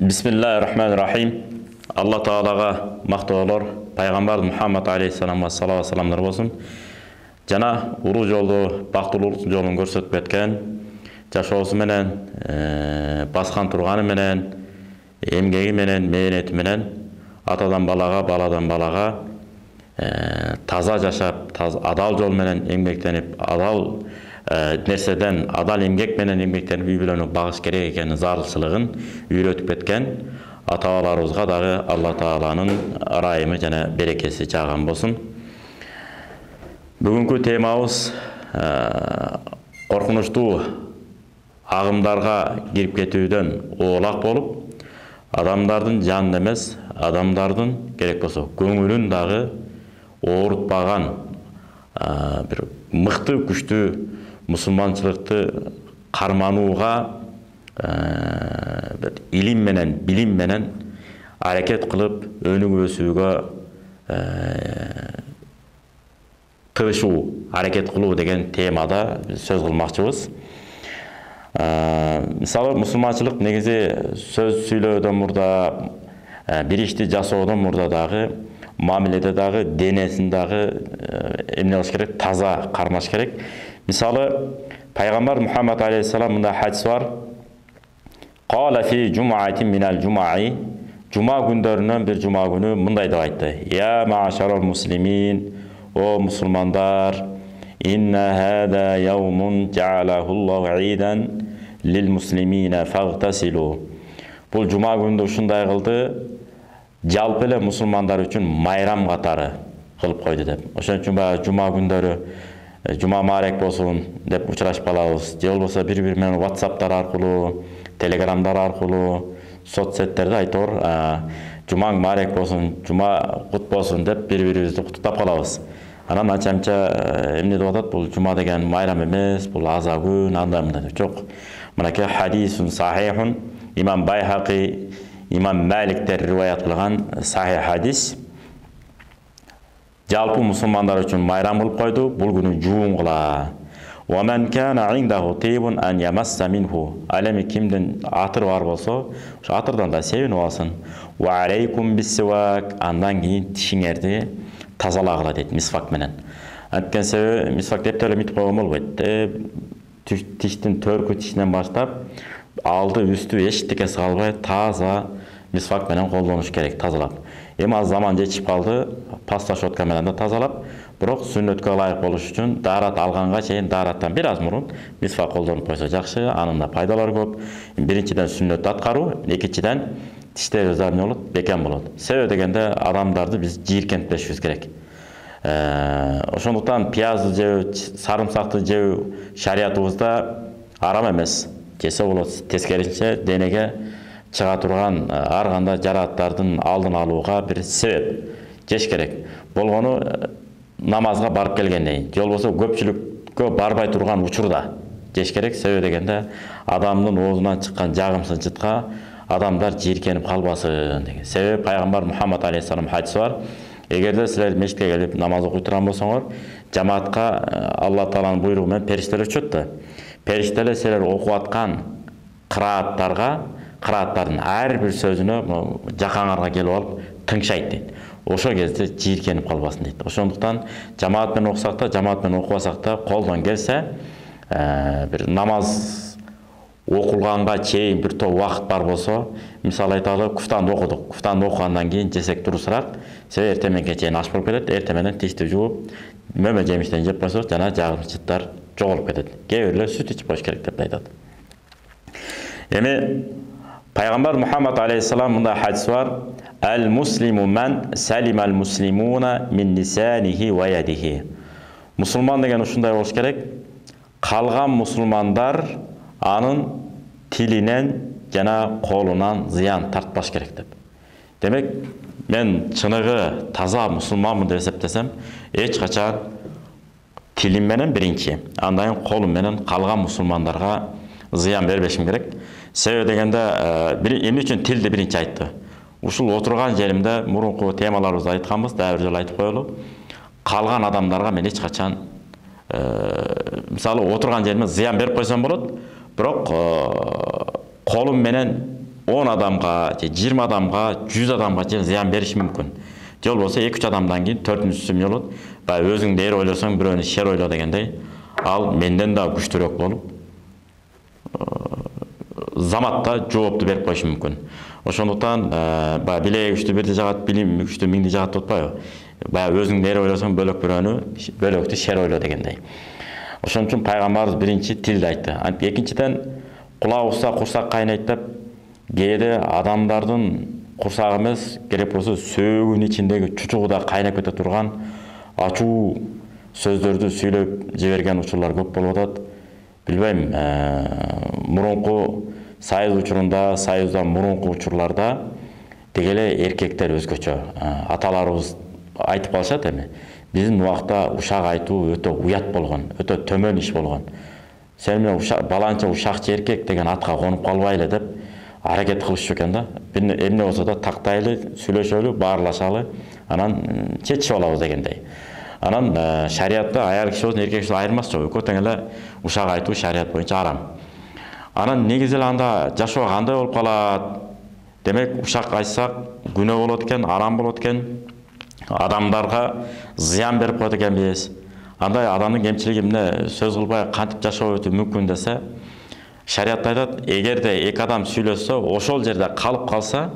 Бисмиллахир-рахманир-рахим. Алла Таалага мактоолор, пайгамбар Мухаммад алейхиссаламга салават саламдар болсун. Жана уруу жолду, бактылуулук жолун көрсөтүп кеткен, жашоосу менен, баскан турганы менен, эмгеги менен, мээнети менен атадан балага, баладан балага таза жашап, адал жол менен эмгектенип, адал нерседен, адал эмгек менен эмгектенип үй бүлөнү багыш керек экенин зарылчылыгын үйрөтүп кеткен ата-бабаларыбызга дагы Алла Тааланын ырайымы жана берекеси жааган болсун. Бүгүнкү темабыз коркунучтуу агымдарга кирип кетүүдөн оолак болуп, адамдардын жанын эмес, адамдардын керек болсо көңүлүн дагы оорутпаган бир мыкты, күчтүү мусулманчылыкты карманууга илим менен, билим менен аракет кылып өнүгүп өсүүгө тырышуу, аракет кылуу деген темада сөз кылмакчыбыз. Мисалы, мусулманчылык негизи сөз сүйлөөдөн мурда, бир ишти жасоодон мурда дагы, мамиледе дагы, денесин дагы эмне кылыш керек? Таза кармаш керек. Мисалы, пайгамбар Мухаммад алейхиссалам мында хадис бар. Qala fi jumu'atin minal jumu'i. Жума күндөрүнөн бир жума күнү мындай деп айтты. Я маашарал муслимин, о мусулмандар, инна хада яумун жаалахуллаху идан лил муслимина фагтасилу. Бул жума күндө ушундай кылды, жалпы эле мусулмандар үчүн майрам катары кылып койду деп. Ошон үчүн баягы жума күндөрү жума маарек болсун деп учурашып калабыз. Же болбосо бири-бири менен WhatsApp'тар аркылуу, Telegram'дар аркылуу, соцсеттерде айтор, жумаң маарек болсун, жума кут болсун деп бири-бирибизди куттуктап калабыз. Анан анча-мынча эмне деп атат, бул жума деген майрам эмес, бул аза күн, андай мындай деп. Жок. Мынакей хадисун сахихун, имам Байхақи, имам Маликтер риваят кылган сахих хадис. Жалпы мусулмандар үчүн майрам кылып койду, бул күнү жуун кыла. Wa man kana 'indahu tibun an yamassa minhu. Алеми кимдин атыр бар болсо, ошо атырдан да себинип алсын. Wa alaykum bis-siwak. Андан кийин тишиңерди тазалагыла дейт мисвак менен. Анткени себеби мисвак деп эле митип койгон болбойт. Тиштин төркү тишинен баштап алды үстү эчтекеси калбай таза мисвак менен колдонуш керек, тазалап. Эми аз заман жетишип калды, паста щетка менен да тазалап, бирок сүннөткө ылайык болуш үчүн даарат алганга чейин даараттан бир аз мурун мисвак колдонуп койсо жакшы, анын да пайдалары көп. Биринчиден сүннөттү аткаруу, экинчиден тиштерибиз эмне болот? Бекем болот. Себеби дегенде адамдарды биз жийиркентпешибиз керек. Ошондуктан пиязды жөө, сарымсакты жөө шариятыбызда арам эмес. Жесе болот, тескерисинче денеге чыга турган ар кандай жарааттардын алдын алууга бир себеп жеш керек. Болгону намазга барып келгенден кийин, же болбосо көпчүлүккө барбай турган учурда жеш керек. Себеби дегенде адамдын оозунан чыккан жагымсыз жытка адамдар жийиркенип калбасын деген. Себеби пайгамбар Мухаммад алейхиссалам хадиси бар. Эгерде силер мешитке келип намаз окуй турган болсоңор, жамаатка Алла Тааланын буйругу менен периштелер түшөт да. Периштелер силер окуп аткан кырааттардын ар бир сөзүнө жакаңарга келип алып тыңшайт дейт. Ошо кезде жийиркенип калбасын дейт. Ошондуктан жамаат менен окусак да, жамаат менен окубасак да, колдон келсе бир намаз окулганга чейин бир топ убакыт бар болсо, мисалы айталы, куфтанды окудук. Куфтанды окугандан кийин жесек дурусураак, себеби эртең мененке чейин аш болуп кетет. Эртең менен тишти жууп, мөмө жемиштен жеп койсок, жана жагымсыз жыттар жоголуп кетет. Кээ бирлер сүт ичип коюш керек деп айтат. Эми пайгамбар Мухаммад алейхиссалам мында хадис бар. Ал-муслиму ман салимал муслимуна мин лисанихи ва ядихи. Мусулман деген ушундай болуш керек. Калган мусулмандар анын тилинен жана колунан зыян тартпаш керек деп. Демек, мен чыныгы таза мусулманмын деп эсептесем, эч качан тилим менен биринчи, андан кийин колум менен калган мусулмандарга зыян бербешим керек. Себеби дегенде, эмне үчүн тилди биринчи айтты? Ушул отурган жеримде мурунку темаларыбызды айтканбыз, дагы бир жолу айтып коелу. Калган адамдарга мен эч качан мисалы отурган жериме зыян берип койсом болот, бирок колум менен 10 адамға, 20 адамға, 100 адамға зиян бериши мүмкүн. Жол болсо 2-3 адамдан кийин 4-үнчүсү эмне болот? Баягы өзүң нейре ойлосоң, бирөөнү шер ойло дегендей, ал менден да күчтүүрөөк болуп, заматта жоопту берип коюшу мүмкүн. Ошондуктан баягы билеги күчтүү бирди жагат, билим күчтүү миңди жагат деп атпайбы? Баягы өзүң нейре ойлосоң, бөлөктү шер ойло дегендей. Ошон үчүн пайгамбарыбыз биринчи тилди айтты. Экинчиден, кулак укса курсак кайнайт деп, кээде адамдардын курсак эмес, керек болсо сөөгүнүн ичиндеги чучугу да кайнап кете турган ачуу сөздөрдү сүйлөп жиберген учурлар көп болуп атат. Билбейм, мурунку Союз учурунда, Союздан мурунку учурларда дегеле эркектер өзгөчө. Аталарыбыз айтып калышат эми. Биздин убакта ушак айтуу өтө уят болгон, өтө төмөн иш болгон. Сен менен баланча ушакчы эркек деген атка конуп калбайлы деп аракет кылышчу экен да. Эмне болсо да тактайлы, сүйлөшөлү, баарлашалы, анан чечип алабыз дегендей. Анан шариатта аял киши болсун, эркек киши айырмасы жок. Экөө тең эле ушак айтуу шариат боюнча арам. Анан негизи эле анда жашоо кандай болуп калат? Демек, ушак айтсак күнөө болот экен, арам болот экен. Адамдарга зыян берип коет экенбиз. Андай адамдын кемчилиги эмне, сөз кылбай кантип жашоо өтүү мүмкүн десе, шариатта айтат, эгерде эки адам сүйлөшсө, ошол жерде калып калса,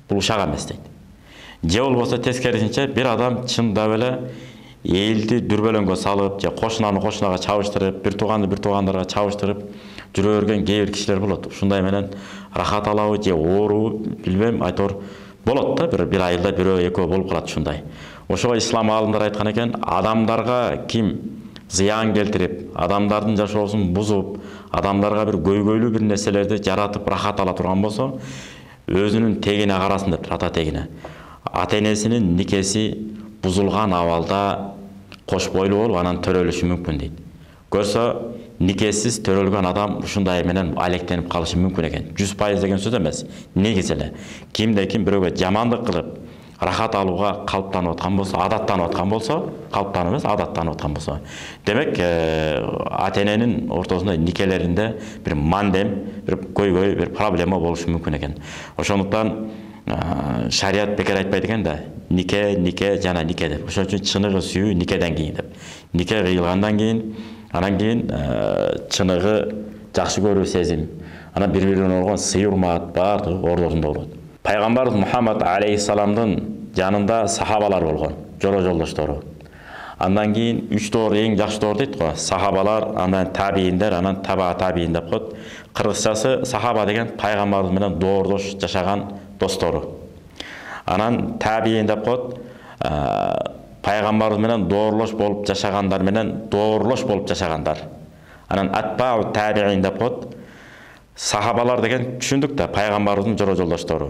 бул ушак эмес дейт. Же болбосо тескерисинче бир адам чындап эле элди дүрбөлөңгө салып, же кошунаны кошунага чабыштырып, бир тууганды бир туугандарга чабыштырып жүрө берген кээ бир кишилер болот. Ушундай менен рахат алабы же оору, билбейм, айтор болот да, бир айылда бирөө экөө болуп калат ушундай. Ошого ислам аалымдары айткан экен, адамдарга ким зыян келтирип, адамдардын жашоосун бузуп, адамдарга бир көйгөйлүү бир нерселерди жаратып рахат ала турган болсо, өзүнүн тегине карасын деп, ата тегине. Ата энесинин никеси бузулган абалда кош бойлуу болуп, анан төрөлүшү мүмкүн дейт. Көрсө, никесиз төрөлгөн адам ушундай менен алектенип калышы мүмкүн экен. 100% деген сөз эмес. Негизи эле кимде ким бирөөгө жамандык кылып, рахат алууга калыптанып аткан болсо, адаттанып аткан болсо, калыптанып эмес, адаттанып аткан болсо, демек ата эненин ортосунда никелеринде бир мандем, бир көйгөй, бир проблема болушу мүмкүн экен. Ошондуктан шариат бекер айтпайт экен да, нике жана нике деп. Ошон үчүн чыныгы сүйүү никеден кийин деп. Нике кыйылгандан кийин, анан кийин чыныгы жакшы көрүү сезим, анан бири-бирине болгон сый урмат баардыгы ордосунда болот. Пайгамбарыбыз Мухаммад алейхиссаламдын жанында сахабалар болгон, жоло жолдоштору. Андан кийин 3 доор эң жакшы доор дейт го, сахабалар, анан табииндер, анан таба табиин деп коет. Кыргызчасы сахаба деген пайгамбарыбыз менен доордош жашаган достору. Анан табиин деп коет, пайгамбарыбыз менен доорлош болуп жашагандар менен доорлош болуп жашагандар. Анан атбау табиин деп коет. Сахабалар деген түшүндүк да, пайгамбарыбыздын жоло жолдоштору.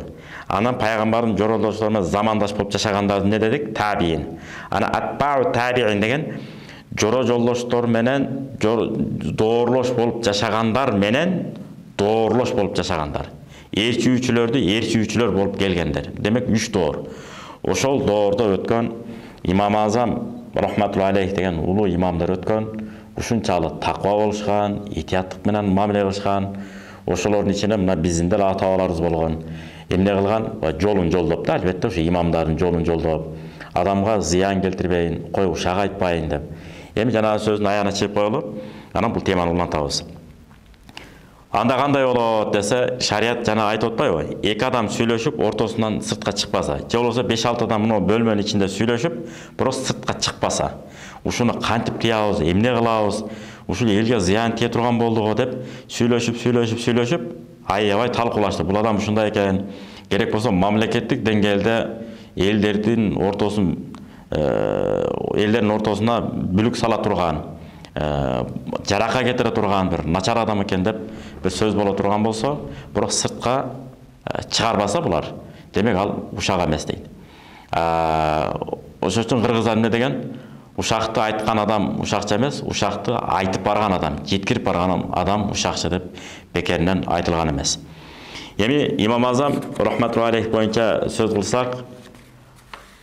Анан пайгамбардын жоло жолдоштору менен замандаш болуп жашагандарды не дедик? Табиин. Анан атбау табиин деген жоло жолдоштор менен доорлош болуп жашагандар менен доорлош болуп жашагандар. Ээрчүүчүлөрдү ээрчүүчүлөр болуп келгендер. Демек 3 доор. Ошол доордо өткөн Имам Азам рахматуллахи алейх деген улуу имамдар өткөн, ушунчалык таква болушкан, итияттык менен мамиле кылышкан. Ошолордун ичинде мына биздин деле ата-бабаларыбыз болгон. Эмне кылган? Жолун жолдоп да, албетте, ушу имамдардын жолун жолдоп, адамга зыян келтирбейин, кой ушак айтпайын деп. Эми жанагы сөздүн аягына чыгып коелу, анан бул теманы улантабыз. Анда кандай болот десе, шариат жана айтып атпайбы? Эки адам сүйлөшүп, ортосунан сыртка чыкпаса, же болбосо 5-6 адам мына бөлмөнүн ичинде сүйлөшүп, бирок сыртка чыкпаса, ушуну кантип кыябыз, эмне кылабыз? Ушул элге зыян тие турган болдуго деп сүйлөшүп, аябай талкуулашты. Бул адам ушундай экен. Керек болсо мамлекеттик деңгээлде элдердин ортосуна бүлүк сала турган, жарака кетире турган бир начар адам экен деп бир сөз боло турган болсо, бирок сыртка чыгарбаса булар, демек ал ушак эмес дейт. Ошон үчүн кыргыздар эмне деген? Ушакты айткан адам ушакчы эмес, ушакты айтып барган адам, жеткирип барган адам ушакчы деп бекеринен айтылган эмес. Эми Имам Азам рахматуллахи алейх боюнча сөз кылсак,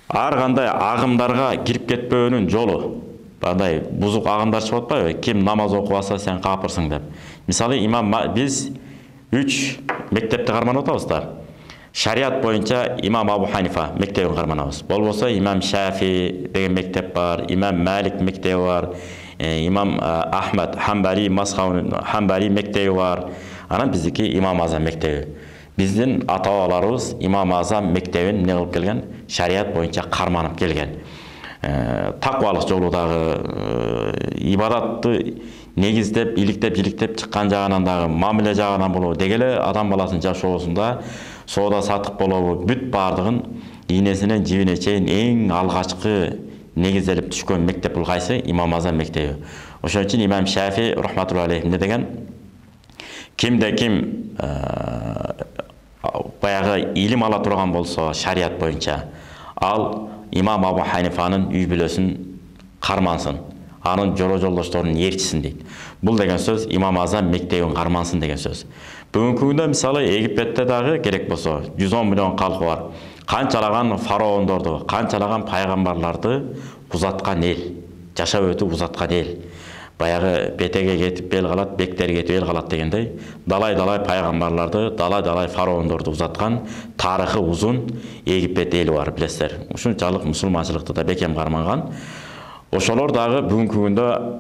ар кандай агымдарга кирип кетпөөнүн жолу, бандай бузук агымдар чыгып атпайбы? Ким намаз окубаса сен капырсың деп. Мисалы, биз 3 мектепти карманып атабыз да. Шариат боюнча имам Абу Ханифа мектебин карманабыз. Болбосо имам Шафи деген мектеп бар, имам Малик мектеби бар, имам Ахмад Хамбали Хамбали мектеби бар. Анан биздики имам Азам мектеби. Биздин ата-бабаларыбыз имам Азам мектебин эмне кылып келген? Шариат боюнча карманып келген. Таквалык жолудагы ибадатты негиздеп, иликтеп чыккан жагынан дагы мамиле жагынан болобу, дегеле адам баласынын жашоосунда соода сатык болобу, бүт бардыгын ийнесинен жибине чейин эң алгачкы негизделип түшкөн мектеп бул кайсы? Имам Азам мектеби. Ошон үчүн имам Шафи рахматуллахи алейхи эмне деген? Кимде ким баягы илим ала турган болсо шарият боюнча, ал имам Абу Ханифанын үй бүлөсүн кармансын, анын жолдошторунун ээрчисин дейт. Бул деген сөз имам Азам мектебин кармансын деген сөз. Бүгүнкү күндө мисалы Египетте дагы керек болсо 110 миллион калкы бар. Канчалаган фараондорду, канчалаган пайгамбарларды узаткан эл, жашап өтүп узаткан эл. Баягы бетеге кетип бел калат, бектер кетип эл калат дегендей, далай пайгамбарларды, далай фараондорду узаткан тарыхы узун Египет эли бар, билесиздер. Ушунчалык мусулманчылыкты да бекем карманган. Ошолор дагы бүгүнкү күндө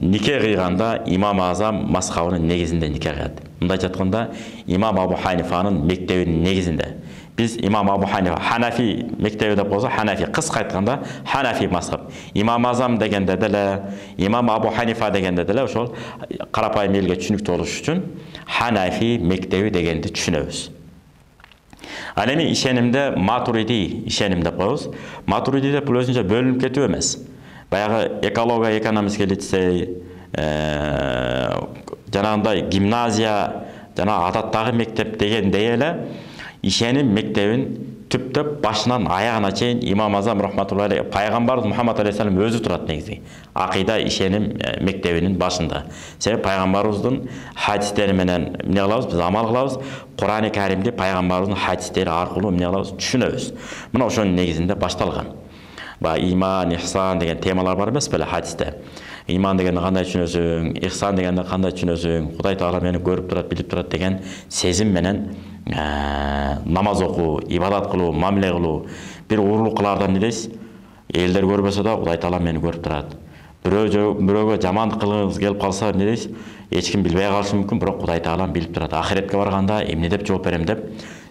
нике кыйганда имам Азам мазхабынын негизинде нике кыйат. Мындайча айтканда имам Абу Ханифанын мектебинин негизинде. Biz İmam Abu Hanifa Hanafi mektebi деп болсо, Hanafi кыска айтканда Hanafi мазхаб. Имам Азам дегенде деле, Имам Абу Ханифа дегенде деле ошол карапайым элге түшүнүктүү болуш үчүн Hanafi мектеби дегенди түшүнөбүз. Ал эми ишенимде Матуриди ишеним деп коебуз. Матуриди деп бул өзүнчө бөлүнүп кетүү эмес. Баягы экология, экономика лицей, жанагындай гимназия, жана адаттагы мектеп дегендей эле ишеним мектебин түптөп башынан аягына чейин имам Азам рахматуллахи алейхи пайгамбарыбыз Мухаммад алейхиссалам өзү турат негизи. Акыйда ишеним мектебинин башында. Себеби пайгамбарыбыздын хадистери менен эмне кылабыз? Биз амал кылабыз. Кур'ани Каримди пайгамбарыбыздын хадистери аркылуу эмне кылабыз? Түшүнөбүз. Мына ошонун негизинде башталган. Иман, ихсан деген темалар бар эмес беле хадисте. Иман дегенди кандай түшүнөсүң, ихсан дегенди кандай түшүнөсүң, Кудай Таала мени көрүп турат, билип турат деген сезим менен намаз окуу, ибадат кылуу, мамиле кылуу, бир уурулук кылаардан эмне дейсиз? Элдер көрбөсө да Кудай Таала мени көрүп турат. Бирөөгө жамандык кылгыңыз келип калса эмне дейсиз? Эч ким билбей калышы мүмкүн, бирок Кудай Таала билип турат. Ахиретке барганда эмне деп жооп берем деп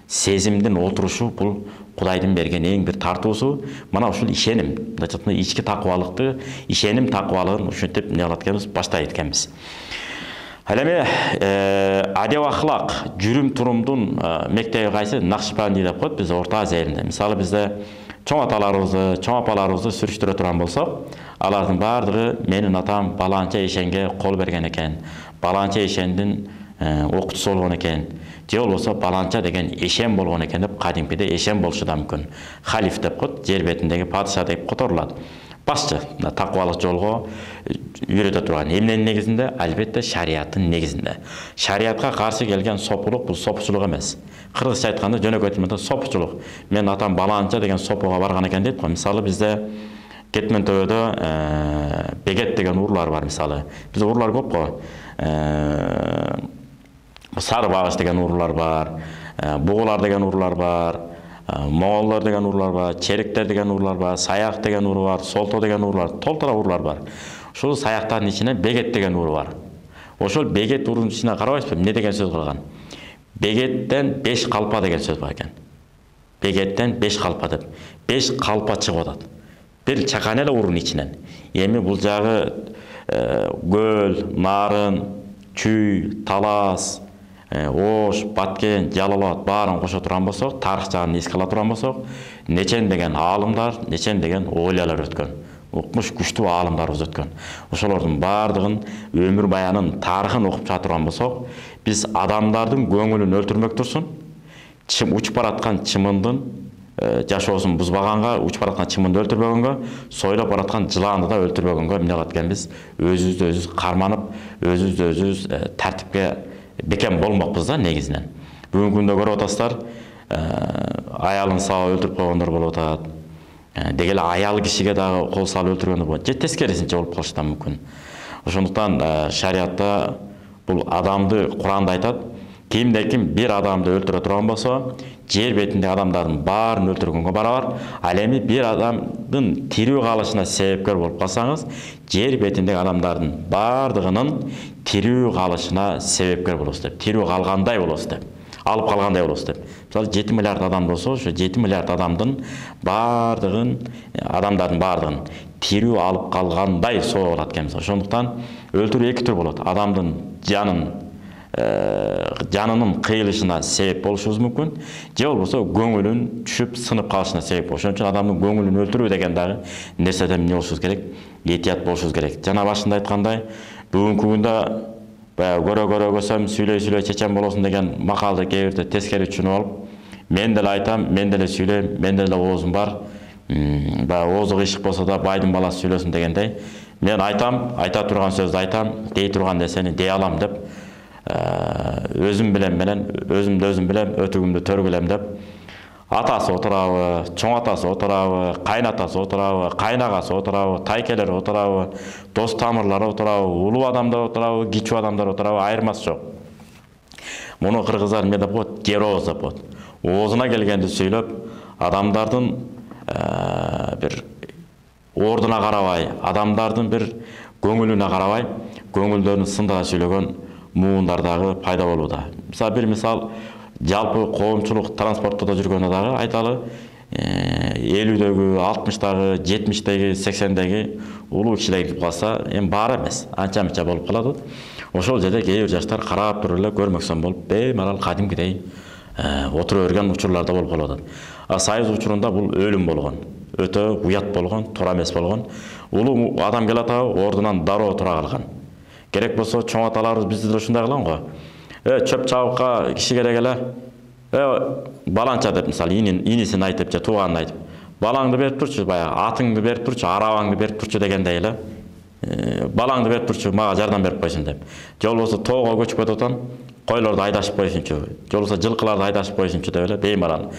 сезимдин отурушу бул Кудайдын берген эң бир тартуусу. Мына ушул ишеним, мындайча ички такыбалыкты, ишеним такыбалыгын ушинтип эмне кылат экенбиз, баштайт экенбиз. Ал эми адеп ахлак, жүрүм турумдун мектеби кайсы? Накшбанди деп коет биз Орто Азия элинде. Мисалы бизде чоң аталарыбызды, чоң апаларыбызды сүрүштүрө турган болсок, алардын баардыгы менин атам баланча ишенге кол берген экен, баланча ишендин окутуусу болгон экен, же болбосо баланча деген эшен болгон экен деп кадимкиде эшен болушу да мүмкүн. Халиф деп коет, жер бетиндеги падыша деп которулат. Башчы такыбалык жолго үйрөтө турган эмненин негизинде? Албетте шариаттын негизинде. Шариатка каршы келген сопулук бул сопучулук эмес. Кыргызча айтканда жөнөкөй тилде сопучулук. Мен атам баланча деген сопуга барган экен дейт го. Мисалы бизде Кетмен төбөдө Бегет деген урлар бар мисалы. Бизде урлар көп го. Сары багыш деген урлар бар, бугулар деген урлар бар, моголлор деген урлар бар, черектер деген урлар бар, саяк деген уру бар, солто деген урлар, толтора урлар бар. Ошол саяктардын ичинен Бегет деген уру бар. Ошол Бегет урунун ичине карабайсызбы, эмне деген сөз кылган? Бегеттен 5 калпа деген сөз бар экен. Бегеттен 5 калпа деп. 5 калпа чыгып атат. Бир чакан эле урунун ичинен. Эми бул жагы Көл, Нарын, Чүй, Талас, Ош, Баткен, Жалал-Абад баарын кошо турган болсок, тарых жагын эске ала турган болсок, нечен деген аалымдар, нечен деген ойлалар өткөн. Укмуш күчтүү аалымдарыбыз өткөн. Ошолордун баардыгын өмүр баянын, тарыхын окуп чыга турган болсок, биз адамдардын көңүлүн өлтүрмөк турсун, учуп бараткан чымындын жашоосун бузбаганга, учуп бараткан чымынды өлтүрбөгөнгө, сойлоп бараткан жыланды да өлтүрбөгөнгө эмне кылат экенбиз? Өзүбүздү өзүбүз карманып, өзүбүздү өзүбүз тартипке бекем болмокпуз да негизинен. Бүгүнкү күндө көрүп атасыздар, аялын сабап өлтүрүп койгондор болуп атат. Дегеле аял кишиге дагы кол салып өлтүргөндөр болот. Же тескерисинче болуп калышы да мүмкүн. Ошондуктан шариатта бул адамды Куранда айтат, кимде-ким бир адамды өлтүрө турган болсо, жер бетинде адамдардын баарын өлтүргөнгө барабар. Ал эми бир адамдын тирүү калышына себепкер болуп калсаңыз, жер бетиндеги адамдардын баардыгынын тирүү калышына себепкер болосуз деп, тирүү калгандай болосуз деп, алып калгандай болосуз деп. Мисалы 7 миллиард адам болсо, ошо 7 миллиард адамдын адамдардын баардыгын тирүү алып калгандай соо болот экен. Ошондуктан өлтүрүү эки түр болот. Адамдын жанынын кыйылышына себеп болушубуз мүмкүн, же болбосо көңүлүн түшүп сынып калышына себеп болушу. Ошон үчүн адамдын көңүлүн өлтүрүү деген дагы нерседен эмне болушубуз керек? Этият болушубуз керек. Жана башында айткандай, бүгүнкү күндө көрө көсөм сүйлөй чечен болосуң деген макалды кээ бирде тескери түшүнүп алып, мен деле айтам, мен деле сүйлөйм, мен деле оозум бар. Оозу кыйшык болсо да байдын баласы сүйлөсүн дегендей, мен айтам, айта турган сөздү айтам, дей турган нерсени дей алам деп, өзүмдү өзүм билем, өтүгүмдү төр билем деп, атасы отурабы, чоң атасы отурабы, кайнатасы отурабы, кайнагасы отурабы, тайкелери отурабы, дос тамырлары отурабы, улуу адамдар отурабы, кичүү адамдар отурабы, айырмасы жок. Муну кыргыздар эмне деп коет? Жер ооз деп коет. Оозуна келгенди сүйлөп, адамдардын бир ордуна карабай, адамдардын бир көңүлүнө карабай, көңүлдөрүн сындыра сүйлөгөн муундар дагы пайда болууда. Бир мисал, жалпы коомчулук транспортто жүргөндө дагы айталы, 50-дөгү, 60-дагы, 70-деги, 80-деги улуу кишилер келип калса, эми баары эмес, анча-мынча болуп калат. Ошол жерде кээ бир жаштар карап туруп эле көрмөксөн болуп, беймарал кадимкидей отура берген учурларда болуп калат. Союз учурунда бул өлүм болгон, өтө уят болгон, туура эмес болгон. Улуу адам келе атабы, ордунан дароо тура калган. Керек болсо чоң аталарыбыз бизде да ушундай кылган го. Чөп чабыкка киши керек эле. Баланча деп мисалы инисин айтып же тууганын айтып, балаңды берип турчу, баягы атыңды берип турчу, арабаңды берип турчу дегендей эле. Балаңды берип турчу, мага жардам берип койсун деп. Же болбосо тоого көчүп кетип атам, койлорду айдашып койсунчу, же болбосо жылкыларды айдашып койсунчу деп эле беймарал.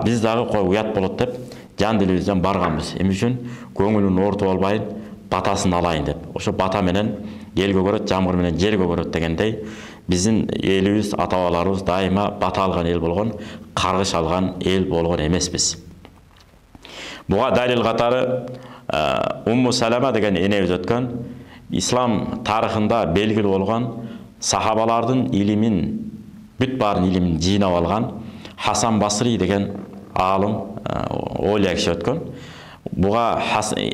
Биз дагы кой уят болот деп жан дилибизден барганбыз. Эмне үчүн? Көңүлүн оорутуп албайын, батасын алайын деп. Ошо бата менен эл көгөрөт, жамгыр менен жер көгөрөт дегендей, биздин элибиз, ата-бабаларыбыз дайыма бата алган эл болгон, каргыш алган эл болгон эмеспиз. Буга далил катары Умму Салама деген энебиз өткөн, ислам тарыхында белгилүү болгон, сахабалардын илимин, бүт баарын илимин жыйнап алган Хасан Басри деген аалым, олия киши өткөн. Буга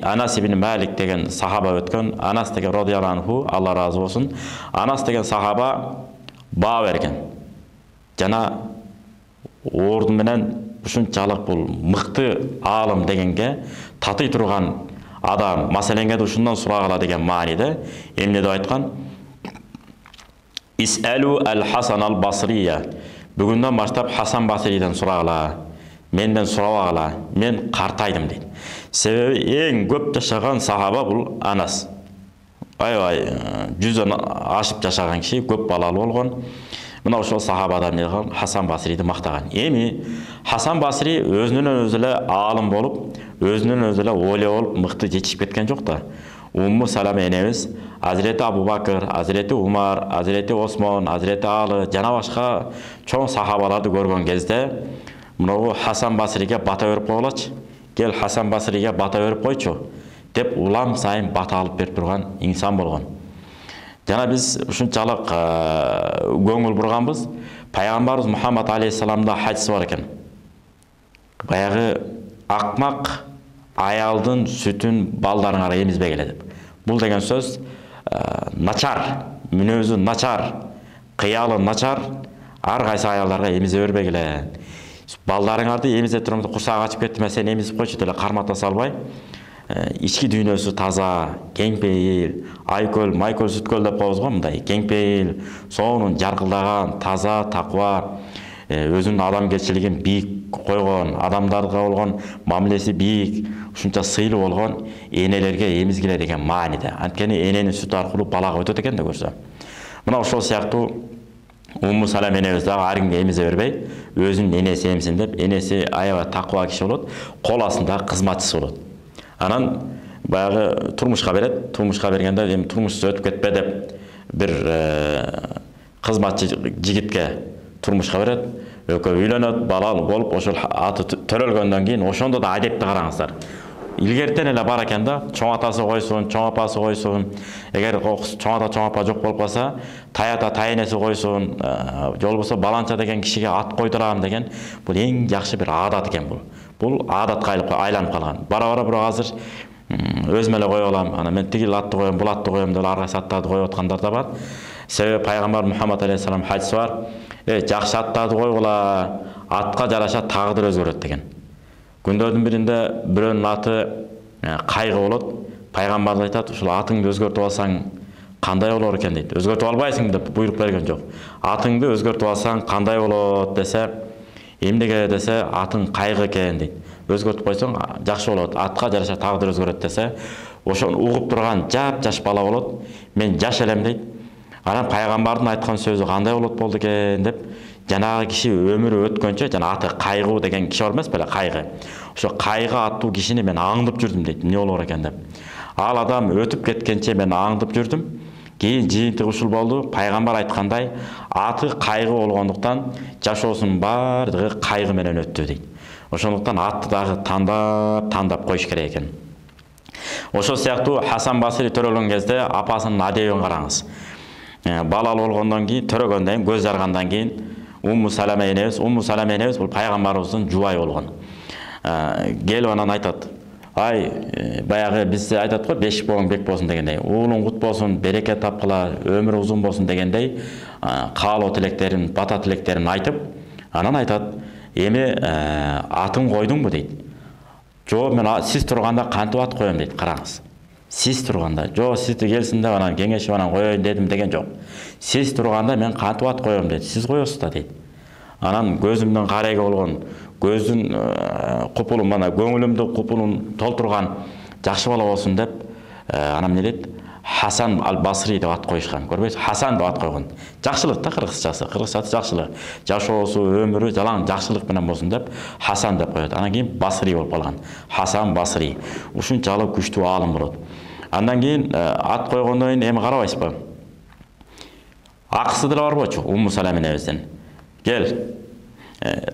Анас ибн Малик деген сахаба өткөн. Анас деген радияллаху анху, Алла разы болсун. Анас деген сахаба баа берген. Жана орду менен ушунчалык бул мыкты аалым дегенге татый турган адам, маселенге да ушундан сурагыла деген мааниде эмне деп айткан? Исалу ал-Хасан ал-Басрия. Бүгүндөн баштап Хасан Басриден сурагыла. Менден сурабагыла. Мен картайдым дейт. Себеби эң көп жашаган сахаба бул Анас. Аябай 100дөн ашып жашаган киши, көп балалуу болгон. Мына ошол сахабадар эмне кылган? Хасан Басриди мактаган. Эми Хасан Басри өзүнөн өзү эле аалым болуп, өзүнөн өзү эле олия болуп мыкты жетишип кеткен жок да. Умму Салама энебиз Азирети Абу Бакыр, Азирети Умар, Азирети Осмон, Азирети Алы жана башка чоң сахабаларды көргөн кезде мынау Хасан Басриге бата берип койгулачы. Кел Хасан Басриге бата берип койчу деп улам сайын бата алып берип турган инсан болгон. Жана биз ушунчалык көңүл бурганбыз. Пайгамбарыбыз Мухаммад алейхиссаламда хадис бар экен. Баягы акмак аялдын сүтүн балдарыңарга эмизбегиле деп. Бул деген сөз начар, мүнөзү начар, кыялы начар, ар кайсы аялдарга эмизе бербегиле. Балдарыңарды эмизе турганда курсагы ачып кетти, сен эмизип койчу деп кармата салбай, ички дүйнөсү таза, кеңпейил, айкөл, майкөл, сүткөл деп коебуз го, мындай кеңпейил, соонун жаркылдаган, таза, таква, өзүнүн адамгерчилигин бийик койгон, адамдарга болгон мамилеси бийик, ушунча сыйлуу болгон энелерге эмизгиле деген мааниде. Анткени эненин сүтү аркылуу балага өтөт экен да көрсө. Мына ошол сыяктуу Умму Салама энебиз дагы ар кимге эмизе бербей, өзүнүн энеси эмсин деп, энеси аябай таква киши болот, кол астында кызматчысы болот. Анан баягы турмушка берет, турмушка бергенде эми турмушсуз өтүп кетпе деп бир кызматчы жигитке турмушка берет, экөө үйлөнөт, балалуу болуп, ошол аты төрөлгөндөн кийин ошондо да адепти караңыздар. Илгертен эле бар экен да, чоң атасы койсун, чоң апасы койсун. Эгер чоң ата, чоң апа жок болуп калса, таята тайенеси койсун, же болбосо баланча деген кишиге ат койдурам деген, бул эң жакшы бир адат экен бул. Бул адатка айланып калган. Бара-бара бирок азыр өзүм эле коюп алам, ана мен тигил атты коем, бул атты коем деп ар кайсы аттарды коюп аткандар да бар. Себеби пайгамбар Мухаммад алейхиссалам хадиси бар. Жакшы аттарды койгула, атка жараша тагдыр өзгөрөт деген. Күндөрдүн биринде бирөөнүн аты кайгы болот. Пайгамбар айтат, ушул атыңды өзгөртүп алсаң кандай болор экен дейт. Өзгөртүп албайсың деп буйрук берген жок. Атыңды өзгөртүп алсаң кандай болот десе, эмнеге десе, атың кайгы экен дейт. Өзгөртүп койсоң жакшы болот. Атка жараша тагдыр өзгөрөт десе, ошону угуп турган жаш бала болот. Мен жаш элем дейт. Анан пайгамбардын айткан сөзү кандай болот болду экен деп, жанагы киши өмүрү өткөнчө, жана аты кайгы деген киши бар эмес беле, кайгы. Ошо кайгы аттуу кишини мен аңдып жүрдүм дейт, эмне болор экен деп. Ал адам өтүп кеткенче мен аңдып жүрдүм. Кийин жыйынтыгы ушул болду. Пайгамбар айткандай, аты кайгы болгондуктан жашоосунун баардыгы кайгы менен өттү дейт. Ошондуктан атты дагы тандап коюш керек экен. Ошол сыяктуу Хасан Басри төрөлгөн кезде апасынын адебин караңыз. Балалуу болгондон кийин, төрөгөндөн кийин, көз жаргандан кийин Умму Салама энебиз бул пайгамбарыбыздын жубайы болгон. Келип анан айтат: "Ай, баягы бизде айтат го, бешик болгон бек болсун дегендей, уулуң кут болсун, береке тапкыла, өмүрү узун болсун дегендей, каалоо тилектерин, бата тилектерин айтып, анан айтат: "Эми атын койдуңбу?" дейт. "Жок, мен сиз турганда кантип ат коем?" дейт. Караңыз. Сиз турганда, жок, сизди келсин деп анан кеңешип анан коеюн дедим деген жок. Сиз турганда мен кантип ат коем дейт. Сиз коесуз да дейт. Анан көзүмдөн карайгы болгон, көздүн купулун, мана көңүлүмдү купулун толтурган жакшы бала болсун деп, анан эмне дейт? Хасан аль-Басри деп ат коюшкан. Көрбөйсүз? Хасан деп ат койгон. Жакшылык да кыргызчасы. Кыргызчасы жакшылык. Жашоосу, өмүрү жалаң жакшылык менен болсун деп Хасан деп коет. Анан кийин Басри болуп калган. Хасан Басри. Ушунчалык күчтүү аалым болот. Андан кийин ат койгондон кийин эми карабайсызбы? Акысы деле бар болчу Умму Салама энебиздин. Кел,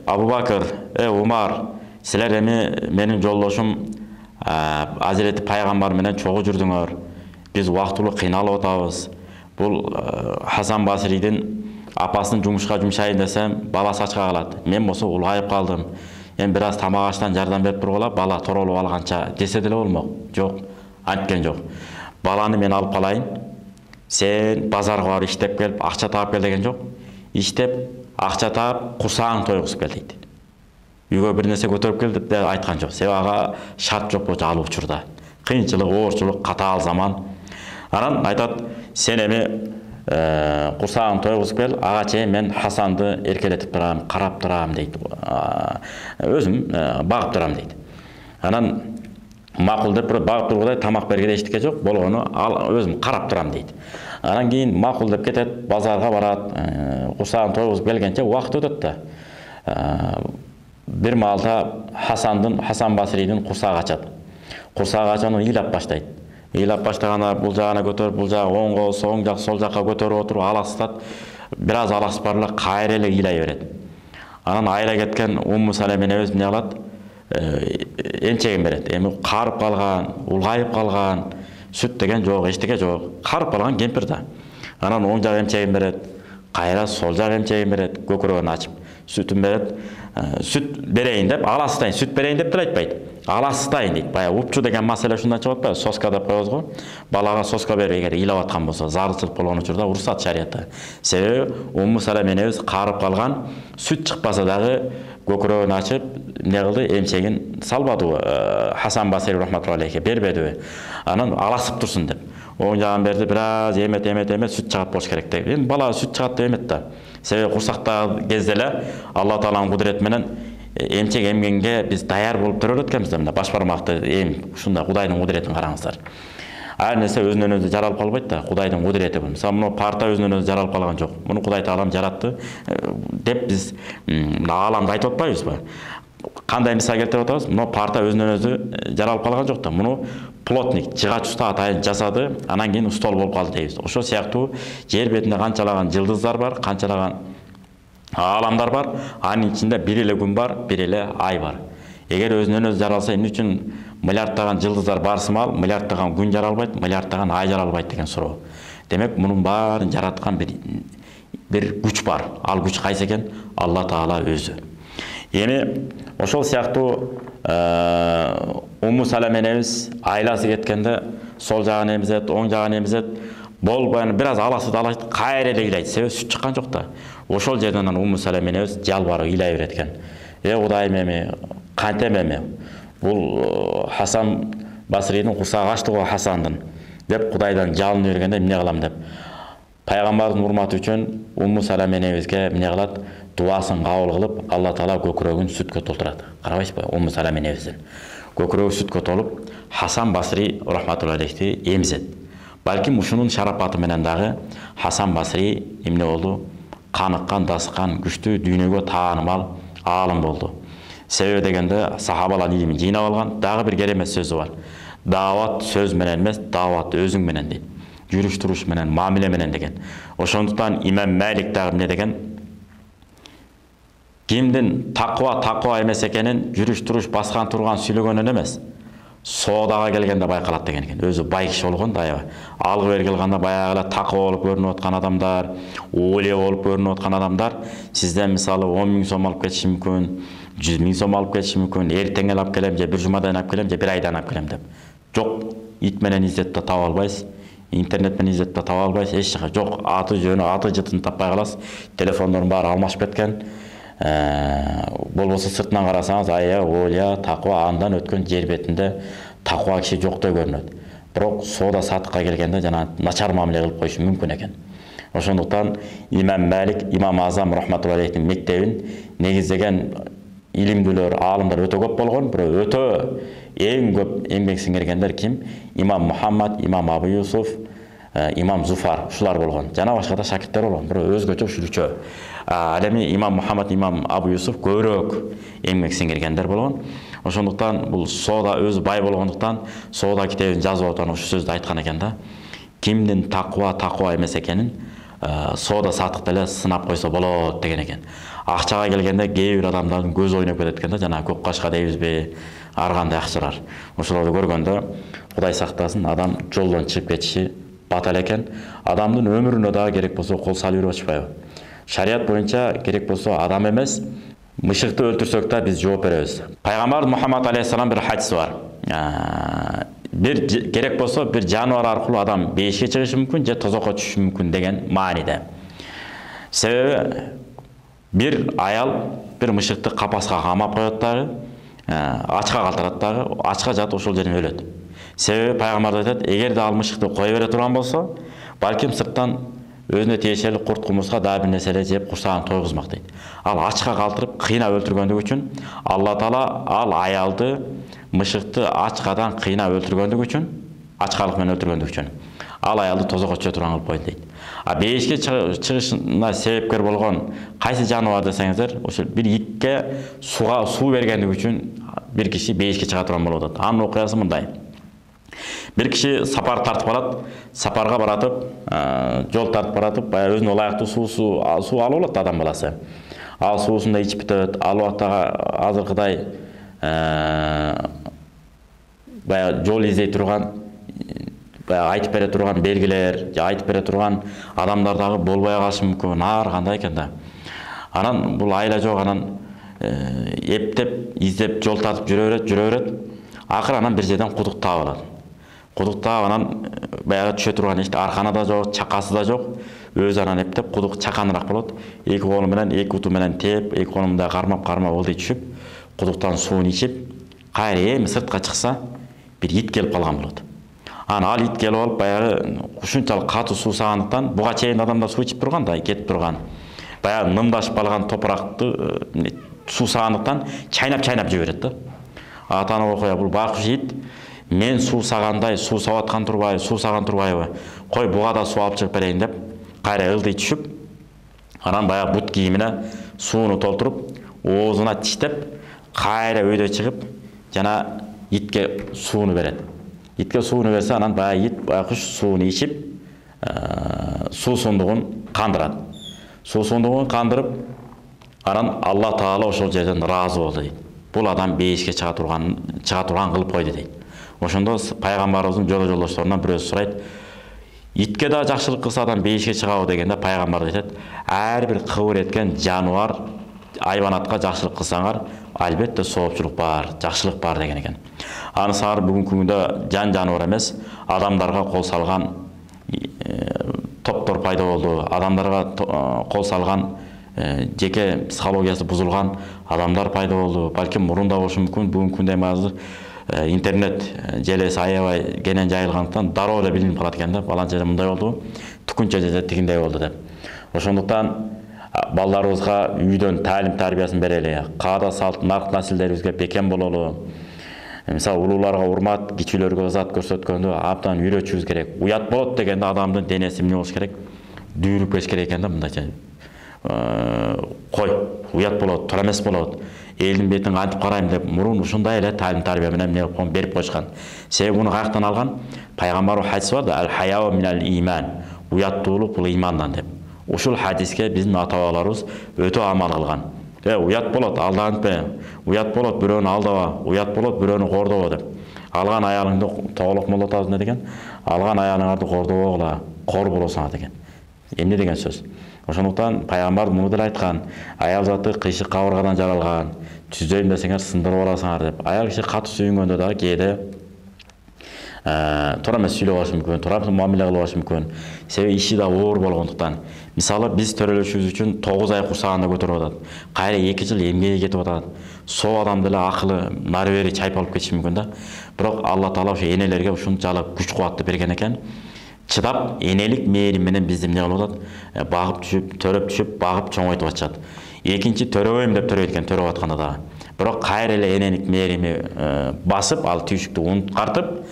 Абу Бакыр, Умар, силер эми менин жолдошум Азирети пайгамбар менен чогуу жүрдүңөр. Биз убактылуу кыйналып атабыз. Бул Хасан Басридин апасынын жумушка жумшайын десем, баласы ачка калат. Мен болсо улгайып калдым. Эми бир аз тамак аштан жардам берип тургула, бала торолуп алганча десе деле болмок. Жок, анткен жок. Баланы мен алып калайын. Сен базарга барып иштеп келип, акча таап кел деген жок. Иштеп, акча таап, курсагың тойгузуп кел дейт. Үйгө бир нерсе көтөрүп кел деп айткан жок. Себеби ага шарт жок болчу ал учурда. Кыйынчылык, оорчулук, катаал заман. Анан айтат: "Сен эми курсагың тойгузуп кел, ага чейин мен Хасанды эркелетип турам, карап турам" дейт. Өзүм багып турам дейт. Анан макул деп багып тургудай, тамак бергенде эчтеке жок, болгону ал өзүм карап турам дейт. Анан кийин макул деп кетет, базарга барат, курсагын тойгузуп келгенче убакыт өтөт да. Бир маалда Хасан Басридин курсагы ачат. Курсагы ачып аны ыйлап баштайт. Ыйлап баштаганда бул жагына көтөрүп, бул жагы оңго болсо оң жак, сол жакка көтөрүп отуруп аластат. Бир аз аласып барыла кайра эле ыйлай берет. Анан айла кеткен Умму Салама энебиз эмне кылат? Эмчегин берет. Эми карып калган, улгайып калган, сүт деген жок, эчтеке жок. Карып калган кемпир да. Анан оң жак эмчегин берет, кайра сол жак эмчегин берет, көкүрөгүн ачып, сүтүн берет. Сүт берейин деп, аластайын, сүт берейин деп деле айтпайт. Аластайын дейт. Баягы упчу деген маселе ушундан чыгып атпайбы? Соска деп коебуз го. Балага соска берип, эгер ыйлап аткан болсо, зарылчылык болгон учурда уруксат шариятта. Себеби Умму Салама энебиз карып калган, сүт чыкпаса дагы көкүрөгүн ачып, эмне кылды? Эмчегин салбадыбы? Хасан Басри рахматуллахи алейхи бербедиби? Анан аласып турсун деп. Оң жагын берди, бир аз эмет, сүт чыгат болуш керек деп. Эми бала сүт чыгат деп эмет да. Себеби курсактагы кезде эле Алла Тааланын кудурети менен эмчек эмгенге биз даяр болуп төрөлөт экенбиз да. Мына баш бармакты эм, ушундай Кудайдын кудуретин караңыздар. Ар нерсе өзүнөн өзү жаралып калбайт да, Кудайдын кудурети бул. Мисалы, мына парта өзүнөн өзү жаралып калган жок. Муну Кудай Таалам жаратты деп биз мына ааламды айтып атпайбызбы? Кандай мисал келтирип атабыз? Мына парта өзүнөн өзү жаралып калган жок да. Муну плотник, жыгач уста атайын жасады, анан кийин устол болуп калды дейбиз. Ошол сыяктуу жер бетинде канчалаган жылдыздар бар, канчалаган ааламдар бар, анын ичинде бир эле күн бар, бир эле ай бар. Эгер өзүнөн өзү жаралса, эмне үчүн миллиарддаган жылдыздар барсымал, миллиарддаган күн жаралбайт, миллиарддаган ай жаралбайт деген суроо. Демек, мунун баарын жараткан бир күч бар. Ал күч кайсы экен? Алла Таала өзү. Эми ошол сыяктуу Умму Салама энебиз айласы кеткенде сол жагын эмизет, оң жагын эмизет, болбойн бир аз аласы далайт, кайра эле ыйлайт. Себеби сүт чыккан жок да. Ошол жерден Умму Салама энебиз жалбарып ыйлай берет экен. Кудайым эми, кантем эми? Бул Хасан Басридин курсагы ачты го Хасандын деп Кудайдан жалынып бергенде эмне кылам деп. Пайгамбардын урматы үчүн Умму Салама энебизге эмне кылат? Дуасын кабыл кылып, Алла Таала көкүрөгүн сүткө толтурат. Карабайсызбы? Умму Салама энебиздин көкүрөгү сүткө толуп, Хасан Басри рахматуллахи алейхи эмзет. Балким ушунун шарапаты менен дагы Хасан Басри эмне болду? Каныккан, дасыккан, күчтүү, дүйнөгө таанымал аалым болду. Себеби дегенде сахабалар илимин жыйнап алган. Дагы бир керемет сөзү бар. Даават сөз менен эмес, даават өзүң менен дейт. Жүрүш туруш менен, мамиле менен деген. Ошондуктан Имам Малик дагы эмне деген? Кимдин таква эмес экенин жүрүш туруш баскан турган сүйлөгөнүн эмес, соодага келгенде байкалат деген экен. Өзү бай киши болгон да, аябай. Алгы берги кылганда баягы эле таква болуп көрүнүп аткан адамдар, олия болуп көрүнүп аткан адамдар сизден мисалы 10 000 сом алып кетиши мүмкүн, 100 000 сом алып кетиши мүмкүн, эртең эле алып келем, же бир жумадан алып келем, же бир айдан алып келем деп. Жок, ит менен издеп да таба албайсыз, интернет менен издеп да таба албайсыз, эч жака жок, аты жөнү, аты жытын таппай каласыз. Телефондордун баары алмашып кеткен. Болбосо сыртынан карасаңыз ая, олия, таква, андан өткөн жер бетинде таква киши жоктой көрүнөт. Бирок соода сатыкка келгенде жана начар мамиле кылып коюшу мүмкүн экен. Ошондуктан Имам Малик, Имам Азам рахматуллахи алейхи мектебин негиздеген илимдүүлөр, аалымдар өтө көп болгон, бирок өтө эң көп эмгек сиңиргендер ким? Имам Мухаммад, Имам Абу Юсуф, Имам Зуфар, ушулар болгон. Жана башка да шакирттер болгон, бирок өзгөчө ушулчө. Ал эми Имам Мухаммад, Имам Абу Юсуф көбүрөөк эмгек сиңиргендер болгон. Ошондуктан бул соода өзү бай болгондуктан соода китебин жазып отан ушу сөздү айткан экен да. Кимдин таква эмес экенин соода сатыкта эле сынап койсо болот деген экен. Акчага келгенде кээ бир адамдардын көзү ойноп кетет экен да, жана көк кашка дейбизби, ар кандай акчалар. Ошолорду көргөндө Кудай сактасын, адам жолдон чыгып кетиши батал экен. Адамдын өмүрүнө дагы керек болсо кол салып жүрүп атышпайбы? Шарият боюнча керек болсо адам эмес, мышыкты өлтүрсөк да биз жооп беребиз. Пайгамбар Мухаммад алейхиссалам бир хадиси бар. Бир керек болсо бир жаныбар аркылуу адам бейишке чыгышы мүмкүн, же тозокко түшүшү мүмкүн деген мааниде. Себеби бир аял бир мышыкты капаска камап коет дагы, ачка калтырат дагы, ачка жатып ошол жерден өлөт. Себеби пайгамбар айтат, эгерде ал мышыкты кое бере турган болсо, балким сырттан өзүнө тиешелик курт кумурска дагы бир нерселер жеп курсагын тойгузмак дейт. Ал ачка калтырып, кыйнап өлтүргөндүгү үчүн Алла Таала ал аялды мышыкты ачкадан кыйнап өлтүргөндүгү үчүн, ачкалык менен өлтүргөндүгү үчүн ал аялды тозокко түшө турган кылып койду дейт. Бейишке чыгышына себепкер болгон кайсы жаныбар десеңиздер, ошол бир итке суу бергендиги үчүн бир киши бейишке чыга турган болуп атат. Анын окуясы мындай. Бир киши сапар тартып барат, сапарга баратып, жол тартып баратып, баягы өзүнө ылайыктуу суу алып алат адам баласы. Ал суусун да ичип бүтөт. Ал убактагы азыркыдай баягы жол издей турган, баягы айтып бере турган белгилер, же айтып бере турган адамдар дагы болбой калышы мүмкүн. Ар кандай экен да. Анан бул айла жок, анан эптеп, издеп жол тартып жүрө берет. Акыры анан бир жерден кудук таап алат. Кудук таап анан баягы түшө турган эч арканы да жок, чакасы да жок. Өзү анан эптеп кудук чаканыраак болот. Эки колу менен, эки уту менен тээп, эки колу менен кармап ылдый түшүп, кудуктан суун ичип, кайра эми сыртка чыкса, бир ит келип калган болот. Анан ал ит келип алып баягы ушунчалык катуу суу сагандыктан буга чейин адамдар суу ичип турган да, кетип турган. Баягы нымдашып калган топуракты суу сагандыктан чайнап жөө берет да. Атаны окуя, бул байкуш ит мен суу сагандай, суу саган турбайбы? Кой буга да суу алып чыгып берейин деп, кайра ылдый түшүп, анан баягы бут кийимине сууну толтуруп, оозуна тиштеп, кайра өйдө чыгып, жана итке сууну берет. Итке сууну берсе, анан баягы ит байкуш сууну ичип, суусундугун кандырат. Суусундугун кандырып, Анан Алла Таала ошол жерден ыраазы болду дейт. Бул адам бейишке чыга турган кылып койду дейт. Ошондо пайгамбарыбыздын жолдошторунан бирөөсү сурайт: итке да жакшылык кылса адам бейишке чыгабы дегенде пайгамбар айтат: ар бир кыбыр эткен жаныбар, айванатка жакшылык кылсаңар, албетте соопчулук бар, жакшылык бар деген экен. Анысыңар бүгүнкү күндө жан жаныбар эмес, адамдарга кол салган топтор пайда болду. Адамдарга кол салган, жеке психологиясы бузулган адамдар пайда болду. Балким мурунда болушу мүмкүн, бүгүнкү күндө эми азыр интернет желеси аябай кенен жайылгандыктан дароо эле билинип калат экен да, балан жерде мындай болду, түкүнчө жерде тигиндей болду деп. Ошондуктан балдарыбызга үйдөн таалим тарбиясын берели, каада салт, нарк насилдерибизге бекем бололу. Мисалы улууларга урмат, кичүүлөргө ызат көрсөткөндө абдан үйрөтүшүбүз керек. Уят болот дегенде адамдын денеси эмне болуш керек? Дүүрүп кеш керек экен да, мындайча. Кой, уят болот, туура эмес болот. Элдин бетин кантип карайм деп мурун ушундай эле таалим тарбия менен берип койушкан. Себеби муну каяктан алган? Пайгамбар хадис бар да: "Ал-хаяу минал иман", уяттуулук бул имандан деп. Ушул хадиске биздин ата-бабаларыбыз өтө амал кылган. Уят болот, алданытпа, уят болот, бирөөнү алдаба, уят болот, бирөөнү кордоба деп. Алган аялыңды тоголок молотабыз не деген? Алган аялыңарды кордобогула, кор болосуңар деген. Эмне деген сөз? Ошондуктан пайгамбар муну деле айткан: аял заты кыйшык кабыргадан жаралган, түзөйм десеңер сындырып аласыңар деп. Аял киши катуу сүйүнгөндө дагы кээде туура эмес сүйлөп алышы мүмкүн, туура эмес мамиле кылып алышы мүмкүн. Себеби иши да оор болгондуктан. Мисалы биз төрөлүшүбүз үчүн 9 ай курсаганда көтөрүп атат. Кайра 2 жыл эмгеге кетип атат. Со адам деле акылы нары бери чайпалып кетиши мүмкүн да. Бирок Алла Таала ошо энелерге ушунчалык күч кубатты берген экен. Чыдап, энелик мээрим менен бизди эмне кылып атат? Багып түшүп, төрөп түшүп, багып чоңойтуп атышат. Экинчи төрөбөйм деп төрөйт экен, төрөп атканда дагы. Бирок кайра эле энелик мээрими басып, ал түйшүктү унуткартып,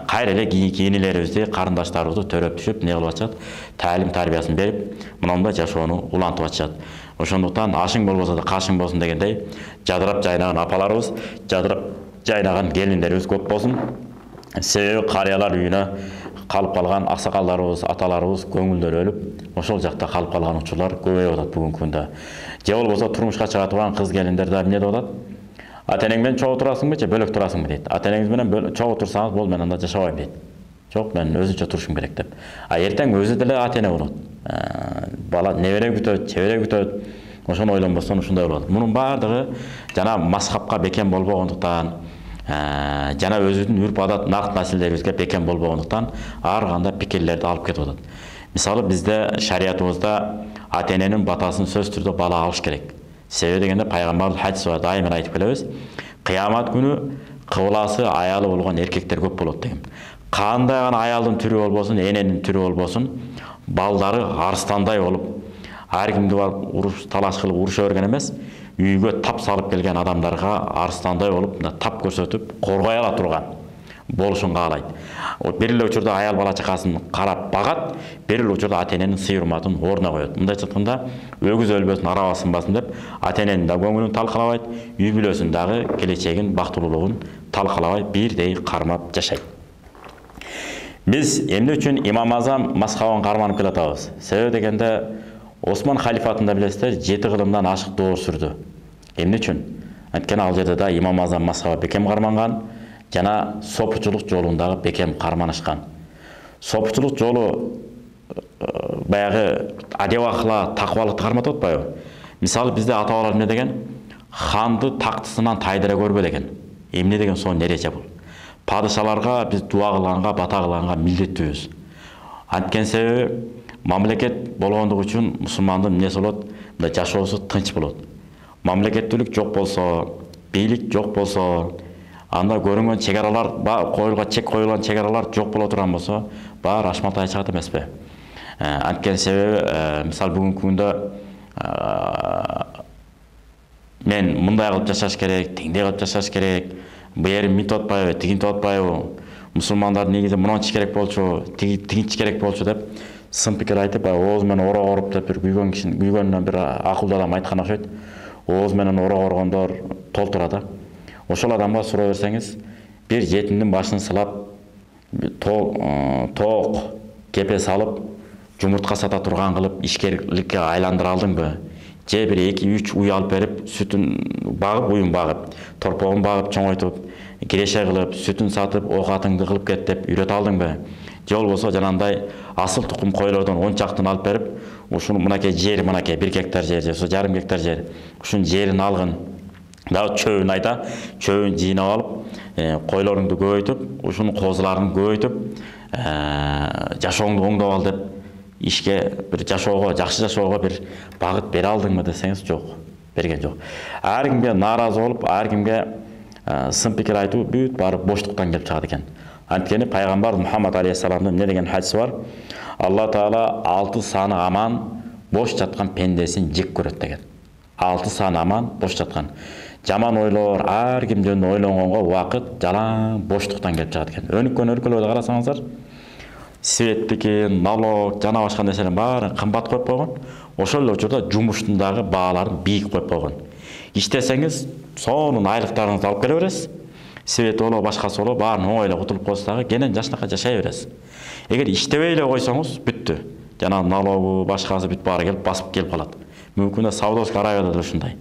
кайра эле кийинки энелерибизди, карындаштарыбызды төрөп түшүп, эмне кылып атышат? Таалим тарбиясын берип, мындай жашоону улантып атышат. Ошондуктан ашың болбосо да кашың болсун дегендей, жадырап жайнаган апаларыбыз, жадырап жайнаган келиндерибиз көп болсун. Себеби карыялар үйүнө калып калган аксакалдарыбыз, аталарыбыз көңүлдөрү өлүп, ошол жакта калып калган учурлар көбөйүп атат бүгүнкү күндө. Же болбосо турмушка чыга турган кыз келиндер да эмне деп атат? Ата-энең менен чогуу турасыңбы же бөлөк турасыңбы дейт. Ата-энеңиз менен чогуу турсаңыз, бол мен анда жашабайм дейт. Жок, мен өзүнчө турушум керек деп. Эртең өзү деле ата-эне болот. Бала небере күтөт, чебере күтөт. Ошону ойлонбостон ушундай болот. Мунун баардыгы жана мазхабка бекем болбогондуктан, жана өзүнүн үрп адат, нарк насилдерибизге бекем болбогондуктан ар кандай пикирлерди алып кетип атат. Мисалы бизде шариятыбызда ата-эненин батасын сөзсүз түрдө бала алыш керек. Себеби дегенде пайгамбардын хадиси бар, дайыма айтып келебиз. Кыямат күнү кыбыласы аялы болгон эркектер көп болот деген. Кандай гана аялдын түрү болбосун, эненин түрү болбосун, балдары арстандай болуп, ар кимди барып уруш талаш кылып уруша берген эмес, үйгө тап салып келген адамдарга арстандай болуп, тап көрсөтүп, коргой ала турган болушун каалайт. Бир эле учурда аял бала чакасын карап багат, бир эле учурда ата-эненин сый урматын ордуна коет. Мындайча айтканда, өгүз өлбөсүн, араба сынбасын деп, ата-эненин да көңүлүн талкалабайт, үй бүлөсүн дагы келечегин, бактылуулугун талкалабай, бирдей кармап жашайт. Биз эмне үчүн Имам Азам мазхабын карманып келатабыз? Себеби дегенде Осман халифатында билесиздер, 7 кылымдан ашык доор сүрдү. Эмне үчүн? Анткени ал жерде да Имам Азам мазхабы бекем карманган, жана сопучулук жолундагы бекем карманышкан. Сопучулук жолу баягы адебакла, такыбалыкты карматып атпайбы? Мисалы бизде ата-бабалар эмне деген? Ханды тактысынан тайдыра көрбө деген. Эмне деген сонун эреже бул? Падышаларга биз дуа кылганга, бата кылганга милдеттүүбүз. Анткени себеби мамлекет болгондугу үчүн мусулмандын эмнеси болот? Мындай жашоосу тынч болот. Мамлекеттүүлүк жок болсо, бийлик жок болсо, анда көрүнгөн чек аралар, чек коюлган чек аралар жок боло турган болсо, баары ашмалтай чыгат эмеспи? Анткени себеби, мисалы бүгүнкү күндө мен мындай кылып жашаш керек, тиңдей кылып жашаш керек, бу жерим мынтип атпайбы, тигинтип атпайбы, мусулмандар негизи монтип керек болчу, тигинтип керек болчу деп сын пикир айтып, ооз менен ора коруп деп бир күйгөнүнөн бир акылдуу адам айткан окшойт. Ооз менен ора коргондор толтурат. Ошол адамга суроо берсеңиз, бир жетимдин башын сылап, тоок кепе салып, жумуртка сата турган кылып ишкерликке айландыра алдыңбы? же бир 2-3 уй алып берип, сүтүн багып, уюн багып, торпогун багып, чоңойтуп, киреше кылып, сүтүн сатып, оокатыңды кылып кет деп үйрөтө алдыңбы? Же болбосо жанагындай асыл тукум койлордон 10 чактын алып берип, ушуну мынакей жер, мынакей 1 гектар жер, же жарым гектар жер, ушунун жерин алгын. Дагы чөбүн айта, чөбүн жыйнап алып, койлоруңду көбөйтүп, ушунун козуларын көбөйтүп, жашооңду оңдоп ал деп ишке бир жашоого, жакшы жашоого бир багыт бере алдыңбы десеңиз, жок, берген жок. Ар кимге нааразы болуп, ар кимге сын пикир айтуу бүт баары боштуктан келип чыгат экен. Анткени пайгамбар Мухаммад алейхиссаламдын эмне деген хадиси бар? Алла Таала 6 саны аман бош жаткан пендесин жек көрөт деген. 6 саны аман бош жаткан. Жаман ойлор, ар ким жөнүндө ойлонгонго убакыт жалаң боштуктан келип чыгат экен. Өнүккөн өлкөлөрдө карасаңыздар, светтики, налог, жана башка нерселердин баарын кымбат коюп койгон. Ошол эле учурда жумуштун дагы бааларын бийик коюп койгон. Иштесеңиз, сонун айлыктарыңызды алып келе бересиз. Свет боло, башкасы боло, баарын оңой эле кутулуп койсоз дагы кенен жашынакай жашай бересиз. Эгер иштебей эле койсоңуз, бүттү. Жана налогу, башкасы бүт баары келип басып келип калат. Мүмкүн Саудовский Аравияда деле ушундай.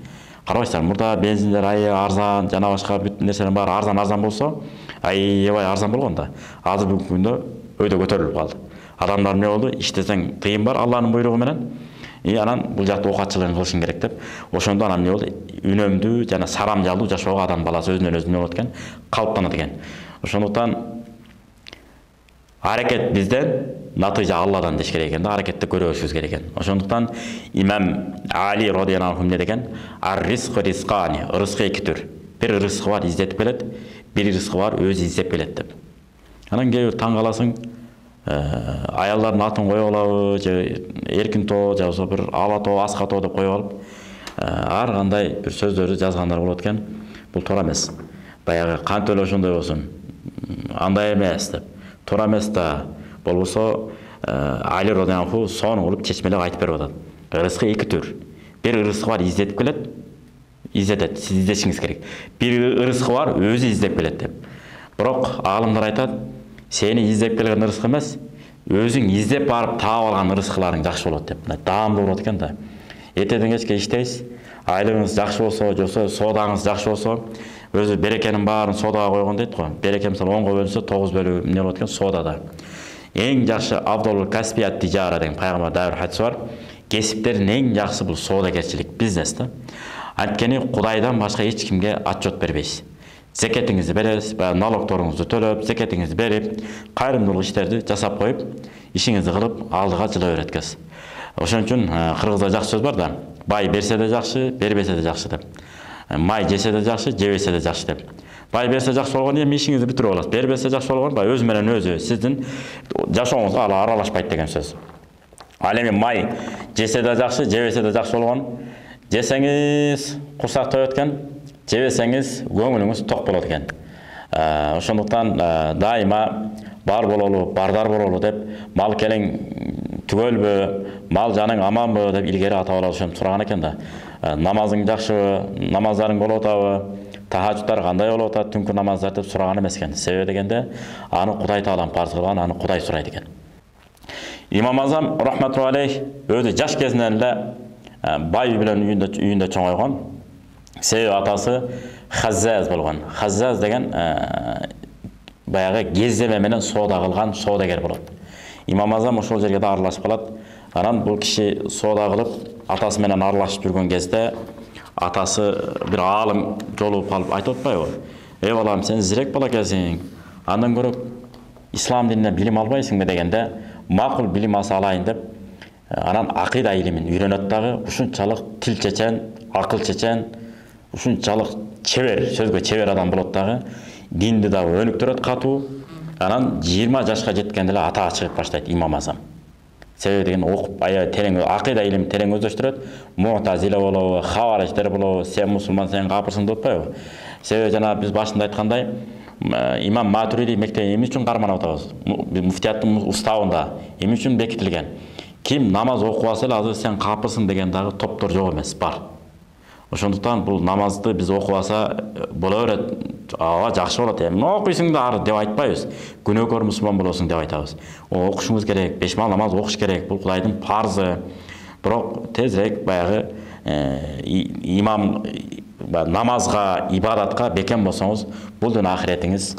Карабайсыздар, мурда бензиндер арзан, жана башка бүт нерселердин баары арзан болсо, аябай арзан болгон да. Азыр бүгүнкү күндө өйдө көтөрүлүп калды. Адамдар эмне болду? Иштесең тыйын бар Алланын буйругу менен. Анан бул жакта оокатчылыгын кылышың керек деп. Ошондо анан эмне болду? Үнөмдүү жана сарамжалдуу жашоого адам баласы өзүнөн өзү эмне болот экен? Калыптанат экен. Ошондуктан аракет бизден, натыйжа Алладан деш керек экен да, аракетти көрөбүшүбүз керек экен. Ошондуктан Имам Али радыйаллаху анху эмне деген? Ар-ризқу ризқани, ырыскы эки түр. Бир ырыскы бар, издетип келет, бир ырыскы бар, өзү издеп келет деп. Анан кээ бир таң каласың, аялдардын атын коюп алабы, же эркин тоо, же болбосо бир ала тоо, аска тоо деп коюп алып, ар кандай бир сөздөрдү жазгандар болот экен. Бул туура эмес. Баягы кантип эле ошондой болсун, андай эмес деп. Туура эмес да. Болбосо Али радыйаллаху анху сонун кылып чечмелеп айтып берип атат. Ырыскы эки түр. Бир ырыскы бар издетип келет, издетет, сиз издешиңиз керек. Бир ырыскы бар өзү издеп келет деп. Бирок аалымдар айтат, сени издеп келген ырыскы эмес, өзүң издеп барып таап алган ырыскыларың жакшы болот деп. Даамдуу болот экен да. Эртеден кечке иштейсиз, айлыгыңыз жакшы болсо, жоксо соодаңыз жакшы болсо, өзү берекенин баарын соодага койгон дейт го. Береке мисалы 10го бөлүнсө 9 бөлүгү эмне болот экен? Соодада. Эң жакшы абдул каспият тижара деген пайгамбарда бир хадис бар. Кесиптердин эң жакшысы бул соодагерчилик, бизнес да. Анткени Кудайдан башка эч кимге отчет бербейсиз. Зекетиңизди бересиз, налогторуңузду төлөп, зекетиңизди берип, кайрымдуулук иштерди жасап коюп, ишиңизди кылып, алдыга жыла береткенсиз. Ошон үчүн кыргызда жакшы сөз бар да, бай берсе да жакшы, бербесе да жакшы деп. Май жесе да жакшы, жебесе да жакшы деп. Бай берсе жакшы болгон эми ишиңизди бүтүрүп аласыз. Бербесе жакшы болгон бай өзү менен өзү сиздин жашооңузга аралашпайт деген сөз. Ал эми май жесе да жакшы, жебесе да жакшы болгон. Жесеңиз курсак тоет экен, жебесеңиз көңүлүңүз ток болот экен. Ошондуктан дайыма бар бололу, бардар бололу деп, мал келең түгөлбү, мал жаның аманбы деп илгери ата бала ошентип сураган экен да. Намазың жакшыбы, намаздарың болуп атабы, тахажжуттар кандай болуп атат, түнкү намаздар деп сураган эмес экен. Себеби дегенде аны Кудай Таалам парз кылган, аны Кудай сурайт экен. Имам Азам рахматуллахи алейх өзү жаш кезинен эле бай менен үйүндө чоңойгон. Себеби атасы Хаззаз болгон. Хаззаз деген баягы кездеме менен соода кылган соодагер болот. Имам Азам ошол жерге да аралашып калат. Анан бул киши соода кылып, атасы менен аралашып жүргөн кезде атасы бир аалым жолугуп калып айтып атпайбы? Эй балам, сен зирек бала экенсиң. Андан көрөп ислам дининен билим албайсыңбы дегенде, макул билим алайын деп, анан акыйда илимин үйрөнөт дагы, ушунчалык тил чечен, акыл чечен, ушунчалык чебер, сөзгө чебер адам болот дагы, динди дагы өнүктүрөт катуу. Анан 20 жашка жеткенде эле атага чыгып баштайт Имам Азам. Себеби деген окуп, терең акыйда илим терең өздөштүрөт. Муътазила болобу, хавариждер болобу, сен мусулман, сен капырсың деп атпайбы? Себеби жана биз башында айткандай, Имам Матуриди мектебин эмне үчүн карманып атабыз? Муфтияттын уставында эмне үчүн бекитилген? Ким намаз окубаса эле азыр сен капырсың деген дагы топтор жок эмес, бар. Ошондуктан бул намазды биз окубаса боло берет, жакшы болот. Эмне окуйсуң да ары деп айтпайбыз. Күнөөкөр мусулман болосуң деп айтабыз. Окушуңуз керек, 5 мал намаз окуш керек. Бул Кудайдын парзы. Бирок тезирээк баягы имам намазға, ибадатқа бекем болсаңыз, бұл дүние ахиретіңіз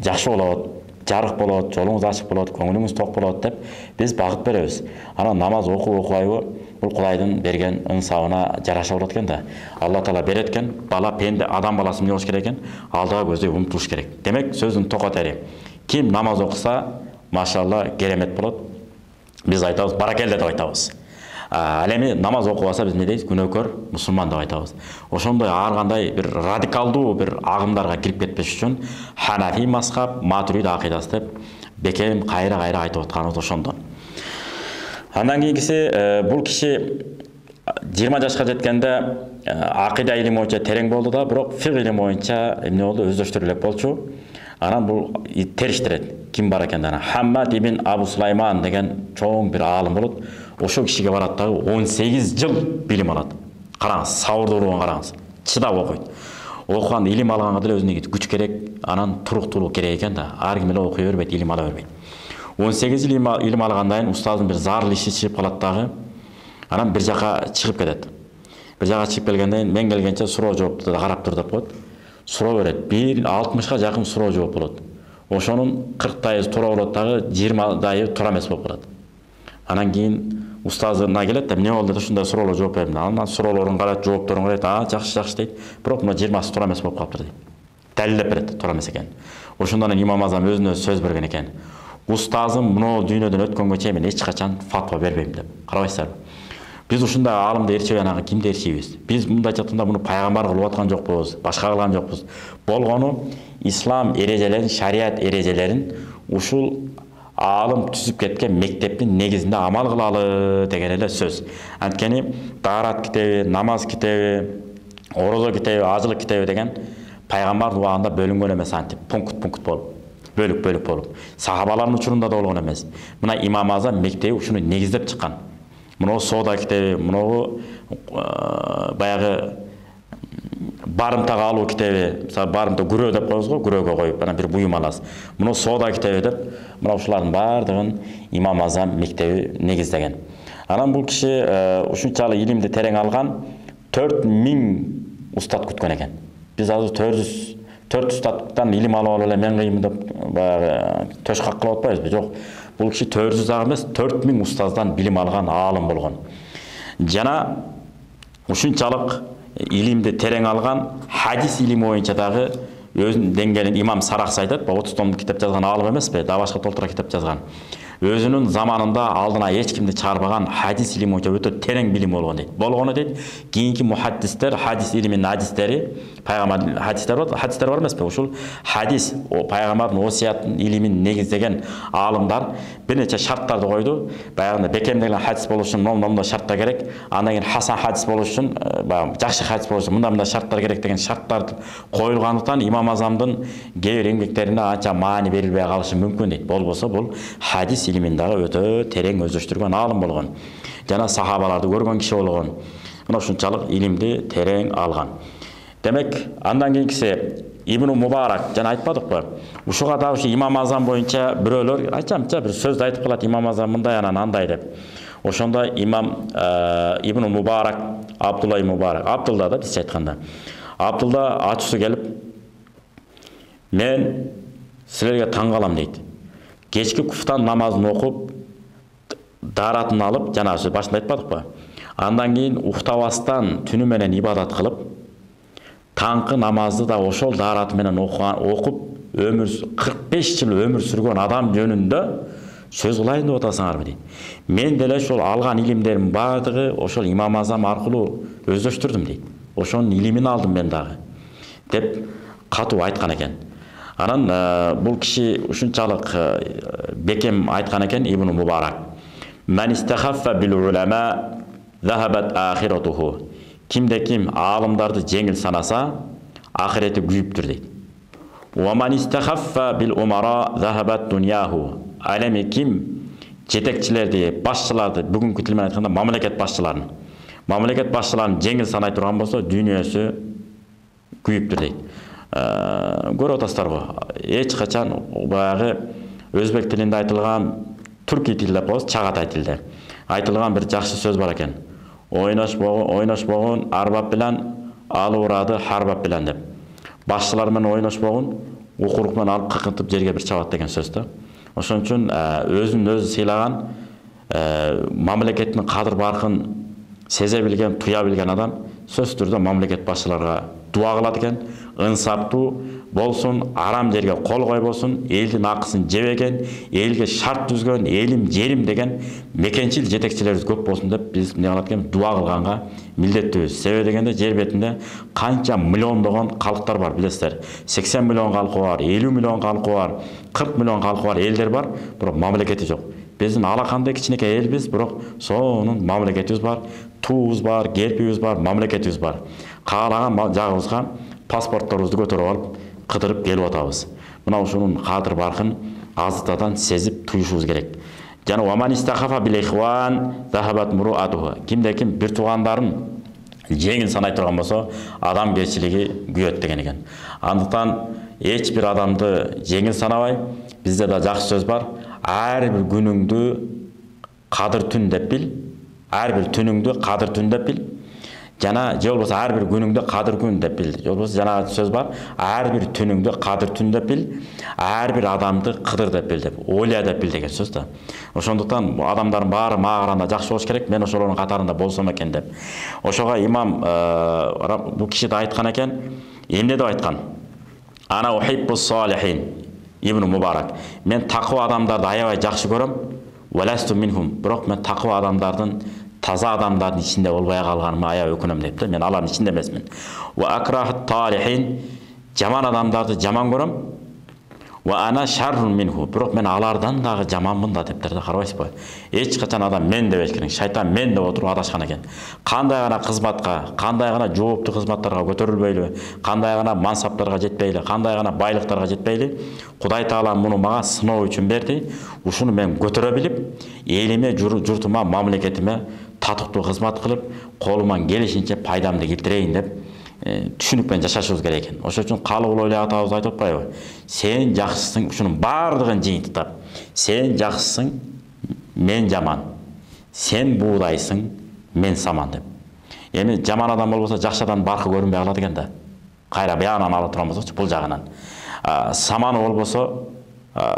жакшы болот, жарық болот, жолуңуз ачык болот, көңүлүңүз ток болот деп биз багыт беребиз. Ана намаз окуйбы, бул Кудайдын берген ынсабына жараша болот экен да. Алла Таала берет экен, бала пенде адам баласы эмне болуш керек экен? Алдыга көздөй умтулуш керек. Демек, сөздүн токотери. Ким намаз окуса, машалла керемет болот. Биз айтабыз, баракелде деп айтабыз. Ал эми намаз окубаса биз не дейбиз? Күнөөкөр мусулман деп айтабыз. Ошондой ар кандай бир радикалдуу бир агымдарга кирип кетпеш үчүн Ханафи мазхаб, Матурид акыйдасы деп бекем кайра айтып атканыбыз ошондон. Андан кийинкиси бул киши 20 жашка жеткенде акыйда илими боюнча терең болду да, бирок фик илими боюнча эмне болду? Өздөштүрүлөк болчу. Анан бул териштирет. Ким бар экен ана? Хаммад ибн Абу Сулайман деген чоң бир аалым болот. Ошо кишиге барат дагы 18 жыл билим алат. Караңыз, сабырдуулугун караңыз. Чыдап окуйт. Окуган, илим алганга деле өзүнө күч керек, анан туруктуулук керек экен да. Ар ким эле окуй бербейт, илим ала бербейт. 18 жыл илим алгандан кийин устаздын бир зарыл иши чыгып калат дагы. Анан бир жака чыгып кетет. Бир жака чыгып келгенден кийин мен келгенче суроо жоопту да карап тур деп коет. Суроо берет. 60га жакын суроо жооп болот. Ошонун 40 туура болот дагы 20 туура эмес болуп калат. Анан кийин устазына келет да, эмне болду деп ушундай суроолорго жооп бердим. Анан суроолорун карап, жоопторун карайт, жакшы дейт. Бирок мына 20 туура эмес болуп калыптыр дейт. Далилдеп берет, туура эмес экенин. Ошондон Имам Азам өзүнө сөз берген экен. Устазым мына дүйнөдөн өткөнгө чейин мен эч качан фатва бербейм деп. Карабайсыздарбы? Биз ушундай аалымды ээрчебей кимди ээрчейбиз? Биз мындай жатканда муну пайгамбар кылып аткан жокпуз, башка кылган жокпуз. Болгону ислам эрежелерин, шарият эрежелерин ушул аалым түзүп кеткен мектептин негизинде амал кылалы деген эле сөз. Анткени таарат китеби, намаз китеби, орозо китеби, ажылык китеби деген пайгамбардын убагында бөлүнгөн эмес, антип пункт болуп, бөлүк болуп. Сахабалардын учурунда да болгон эмес. Мына Имам Азам мектеби ушуну негиздеп чыккан. Мына соода китеби, мына баягы барымтага алуу китеби, мисалы барымта күрөө деп коебуз го, күрөөгө коюп анан бир буюм аласыз. Мына соода китеби деп, мына ушулардын баардыгын Имам Азам мектеби негиздеген. Анан бул киши ушунчалык илимди терең алган, 4000 устат күткөн экен. Биз азыр 400 устаттан илим алып эле мен кыймын деп баягы төш каккылап атпайбызбы? Жок. Бул киши 400 дагы эмес, 4000 устаздан билим алган аалым болгон. Жана ушунчалык илимди терең алган, хадис илими боюнча дагы өзүнүн деңгээлин Имам Сарахси айтат, 30 томдук китеп жазган аалым эмеспи, дагы башка толтура китеп жазган. Өзүнүн заманында алдына эч кимди чыгарбаган хадис илими боюнча өтө терең билим болгон дейт. Болгону дейт, кийинки мухаддистер хадис илиминин хадистери, пайгамбар хадистер бар эмеспи? Ушул хадис, пайгамбардын осиятын илимин негиздеген аалымдар бир нече шарттарды койду. Баягы бекемделген хадис болуш үчүн мындай шарттар керек, андан кийин хасан хадис болуш үчүн, жакшы хадис болуш үчүн мындай шарттар керек деген шарттар коюлгандыктан Имам Азамдын кээ бир эмгектерине анча маани берилбей калышы мүмкүн дейт. Болбосо бул хадис илимин дагы өтө терең өздөштүргөн аалым болгон. Жана сахабаларды көргөн киши болгон. Мына ушунчалык илимди терең алган. Демек, андан кийинкиси Ибн Мубарак, жана айтпадыкпы? Ушуга дагы ушу Имам Азам боюнча бирөөлөр анча бир сөздү айтып калат, Имам Азам мындай анан андай деп. Ошондо Имам Ибн Мубарак, Абдулла ибн Мубарак, Абдулла да бизче айтканда. Абдулла ачуусу келип, мен силерге таң калам дейт. Кечки куфтан намазын окуп, даратын алып, жана башында айтпадыкпы? Андан кийин уктабастан түнү менен ибадат кылып, таңкы намазды да ошол дараты менен окуп, 45 жыл өмүр сүргөн адам жөнүндө сөз кылайын деп атасыңарбы дейт. Мен деле ошол алган илимдерим баардыгы ошол Имам Азам аркылуу өздөштүрдүм дейт. Ошонун илимин алдым мен дагы деп катуу айткан экен. Анан бул киши ушунчалык бекем айткан экен Ибн Мубарак. Ман истахаффа бил улама захабат ахиратуху. Кимде ким аалымдарды жеңил санаса, ахирети күйүптүр дейт. Ва ман истахаффа бил умара захабат дуньяху. Ал эми ким жетекчилерди, башчыларды, бүгүнкү тил менен айтканда мамлекет башчыларын жеңил санай турган болсо, дүйнөсү күйүптүр дейт. Көрүп атасыздарбы? Эч качан баягы өзбек тилинде айтылган, түрки тилде болсо, чагатай тилде айтылган бир жакшы сөз бар экен. ойнаш болгон арбап менен алып урады харбап менен деп. Башчылар менен ойнаш болгон укурук менен алып кыкынтып жерге бир чабат деген сөз да. Ошон үчүн өзүн өзү сыйлаган, мамлекеттин кадыр баркын сезе билген, туя билген адам сөзсүз түрдө мамлекет башчыларга дуа кылат экен, ынсаптуу болсун, арам жерге кол койбосун, элдин акысын жебеген, элге шарт түзгөн, элим жерим деген мекенчил жетекчилерибиз көп болсун деп биз эмне кылат экен, дуа кылганга милдеттүүбүз. Себеби дегенде жер бетинде канча миллиондогон калктар бар билесиздер. 80 миллион калкы бар, 50 миллион калкы бар, 40 миллион калкы бар элдер бар, бирок мамлекети жок. Биздин алакандай кичинекей элбиз, бирок сонун мамлекетибиз бар, туубуз бар, керпибиз бар, мамлекетибиз бар. Каалаган жагыбызга паспортторубузду көтөрүп алып, кыдырып келип атабыз. Мына ушунун кадыр баркын азытадан сезип туюшубуз керек. Жана ваман истахафа бил ихван захабат муруатуху. Кимде-ким бир туугандарын жеңил санай турган болсо, адамгерчилиги күйөт деген экен. Андыктан эч бир адамды жеңил санабай, бизде да жакшы сөз бар. Ар бир күнүңдү кадыр түн деп бил, ар бир түнүңдү кадыр түн деп бил. Жана же болбосо ар бир күнүңдү кадыр күн деп бил. Же болбосо жана сөз бар. Ар бир түнүңдү кадыр түн деп бил, ар бир адамды кыдыр деп бил деп, ойла деп бил деген сөз да. Ошондуктан адамдардын баары мага караганда жакшы болуш керек, мен ошолордун катарында болсом экен деп. Ошого имам бул киши да айткан экен. Эмне деп айткан? Ана ухиббус салихин. Ибн Мубарак. Мен таква адамдарды аябай жакшы көрөм. Валасту минхум. Бирок мен таква адамдардын, таза адамдардын ичинде болбой калганыма аябай өкүнөм деп. Мен алардын ичинде эмесмин. Ва акрахат талихин. Жаман адамдарды жаман көрөм. Ва ана шаррун минху. Бирок мен алардан дагы жаманмын да дептир да, карабайсызбы? Эч качан адам мен деп эчкирин, шайтан мен деп отуруп адашкан экен. Кандай гана кызматка, кандай гана жооптуу кызматтарга көтөрүлбөйлү, кандай гана мансаптарга жетпейли, кандай гана байлыктарга жетпейли, Кудай Таала муну мага сыноо үчүн берди. Ушуну мен көтөрө билип, элиме, журтума, мамлекетиме татыктуу кызмат кылып, колуман келишинче пайдамды келтирейин деп түшүнүкпен жашашыбыз керек экен. Ошон үчүн Калыгул Ойла атабыз айтып атпайбы? Сен жакшысың, ушунун бардыгын жыйынтыктап. Сен жакшысың, мен жаман. Сен буудайсың, мен саман деп. Эми жаман адам болбосо жакшы адам баркы көрүнбөй калат экен да. Кайра баянан ала турган болсочу бул жагынан. Саманы болбосо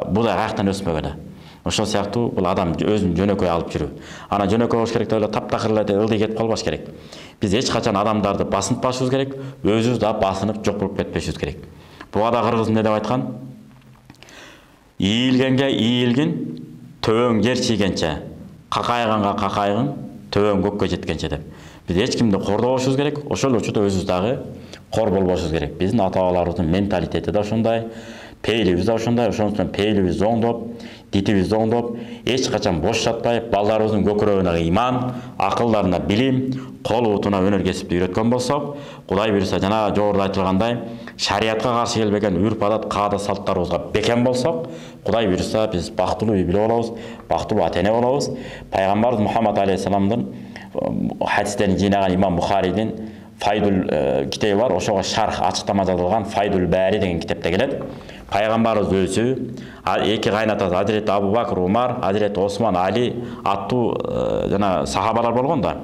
буудай каяктан өсмөгөн да. Ошол сыяктуу бул адам өзүн жөнөкөй алып жүрүү. Ана жөнөкөй болуш керек деп эле таптакыр эле ылдый кетип калбаш керек. Биз эч качан адамдарды басынтпашыбыз керек, өзүбүз да басынып жок болуп кетпешибиз керек. Буга да кыргыз эмне деп айткан? Ийилгенге ийилгин, төбөң жер чийгенче, какайганга какайгын, төбөң көккө жеткенче деп. Биз эч кимди кордобошубуз керек, ошол учурда өзүбүз дагы кор болбошубуз керек. Биздин ата-бабаларыбыздын менталитети да ошондой, пейлибиз да ошондой, ошондуктан пейлибиз оңдоп, дитибиз оңдоп, эч качан бош жатпай, балдарыбыздын көкүрөгүнө иман, акылдарына билим, кол утуна өнөр кесипти үйрөткөн болсок, Кудай буйруса жана жогоруда айтылгандай, шариятка каршы келбеген үрп адат, каада салттарыбызга бекем болсок, Кудай буйруса биз бактылуу үй бүлө болобуз, бактылуу ата-эне болобуз. Пайгамбарыбыз Мухаммад алейхиссаламдын хадистерин жыйнаган имам Бухарийдин Файдул китеби бар, ошого шарх ачыктама жазылган Файдул Бари деген китепте келет. Пайгамбарыбыз өзү, эки кайнатасы Азирет Абу Бакр Умар, Азирет Осман Али аттуу жана сахабалар болгон да.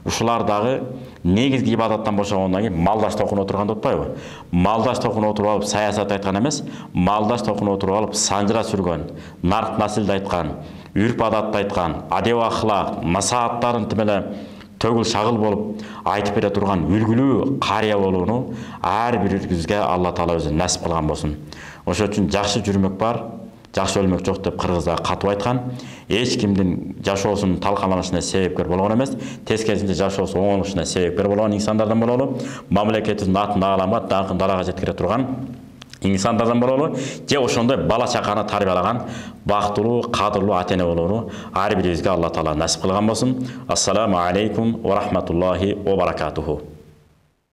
Ушулар дагы негизги ибадаттан бошогондон кийин малдаш токуна отурган атпайбы? Малдаш токуна отуруп алып саясат айткан эмес, малдаш токуна отуруп алып санжыра сүргөн, нарт насилди айткан, үрп адатты айткан, адеп ахлак, насааттарын тимеле төгүл шагыл болуп айтып бере турган үлгүлүү карыя болууну ар бирибизге Алла Таала өзү насип кылган болсун. Ошон үчүн жакшы жүрмөк бар, жакшы өлмөк жок деп кыргыздар катып айткан. Эч кимдин жашоосунун талкаланышына себепкер болгон эмес, тескерисинче жашоосу оңолушуна себепкер болгон инсандардан бололу. Мамлекетибиздин атын ааламга, даңкын далага жеткире турган инсандардан бололу. Же ошондой бала чаканы тарбиялаган бактылуу, кадырлуу ата-эне болууну ар бирибизге Алла Таала насип кылган болсун. Ассаламу алейкум ва рахматуллахи ва баракатуху.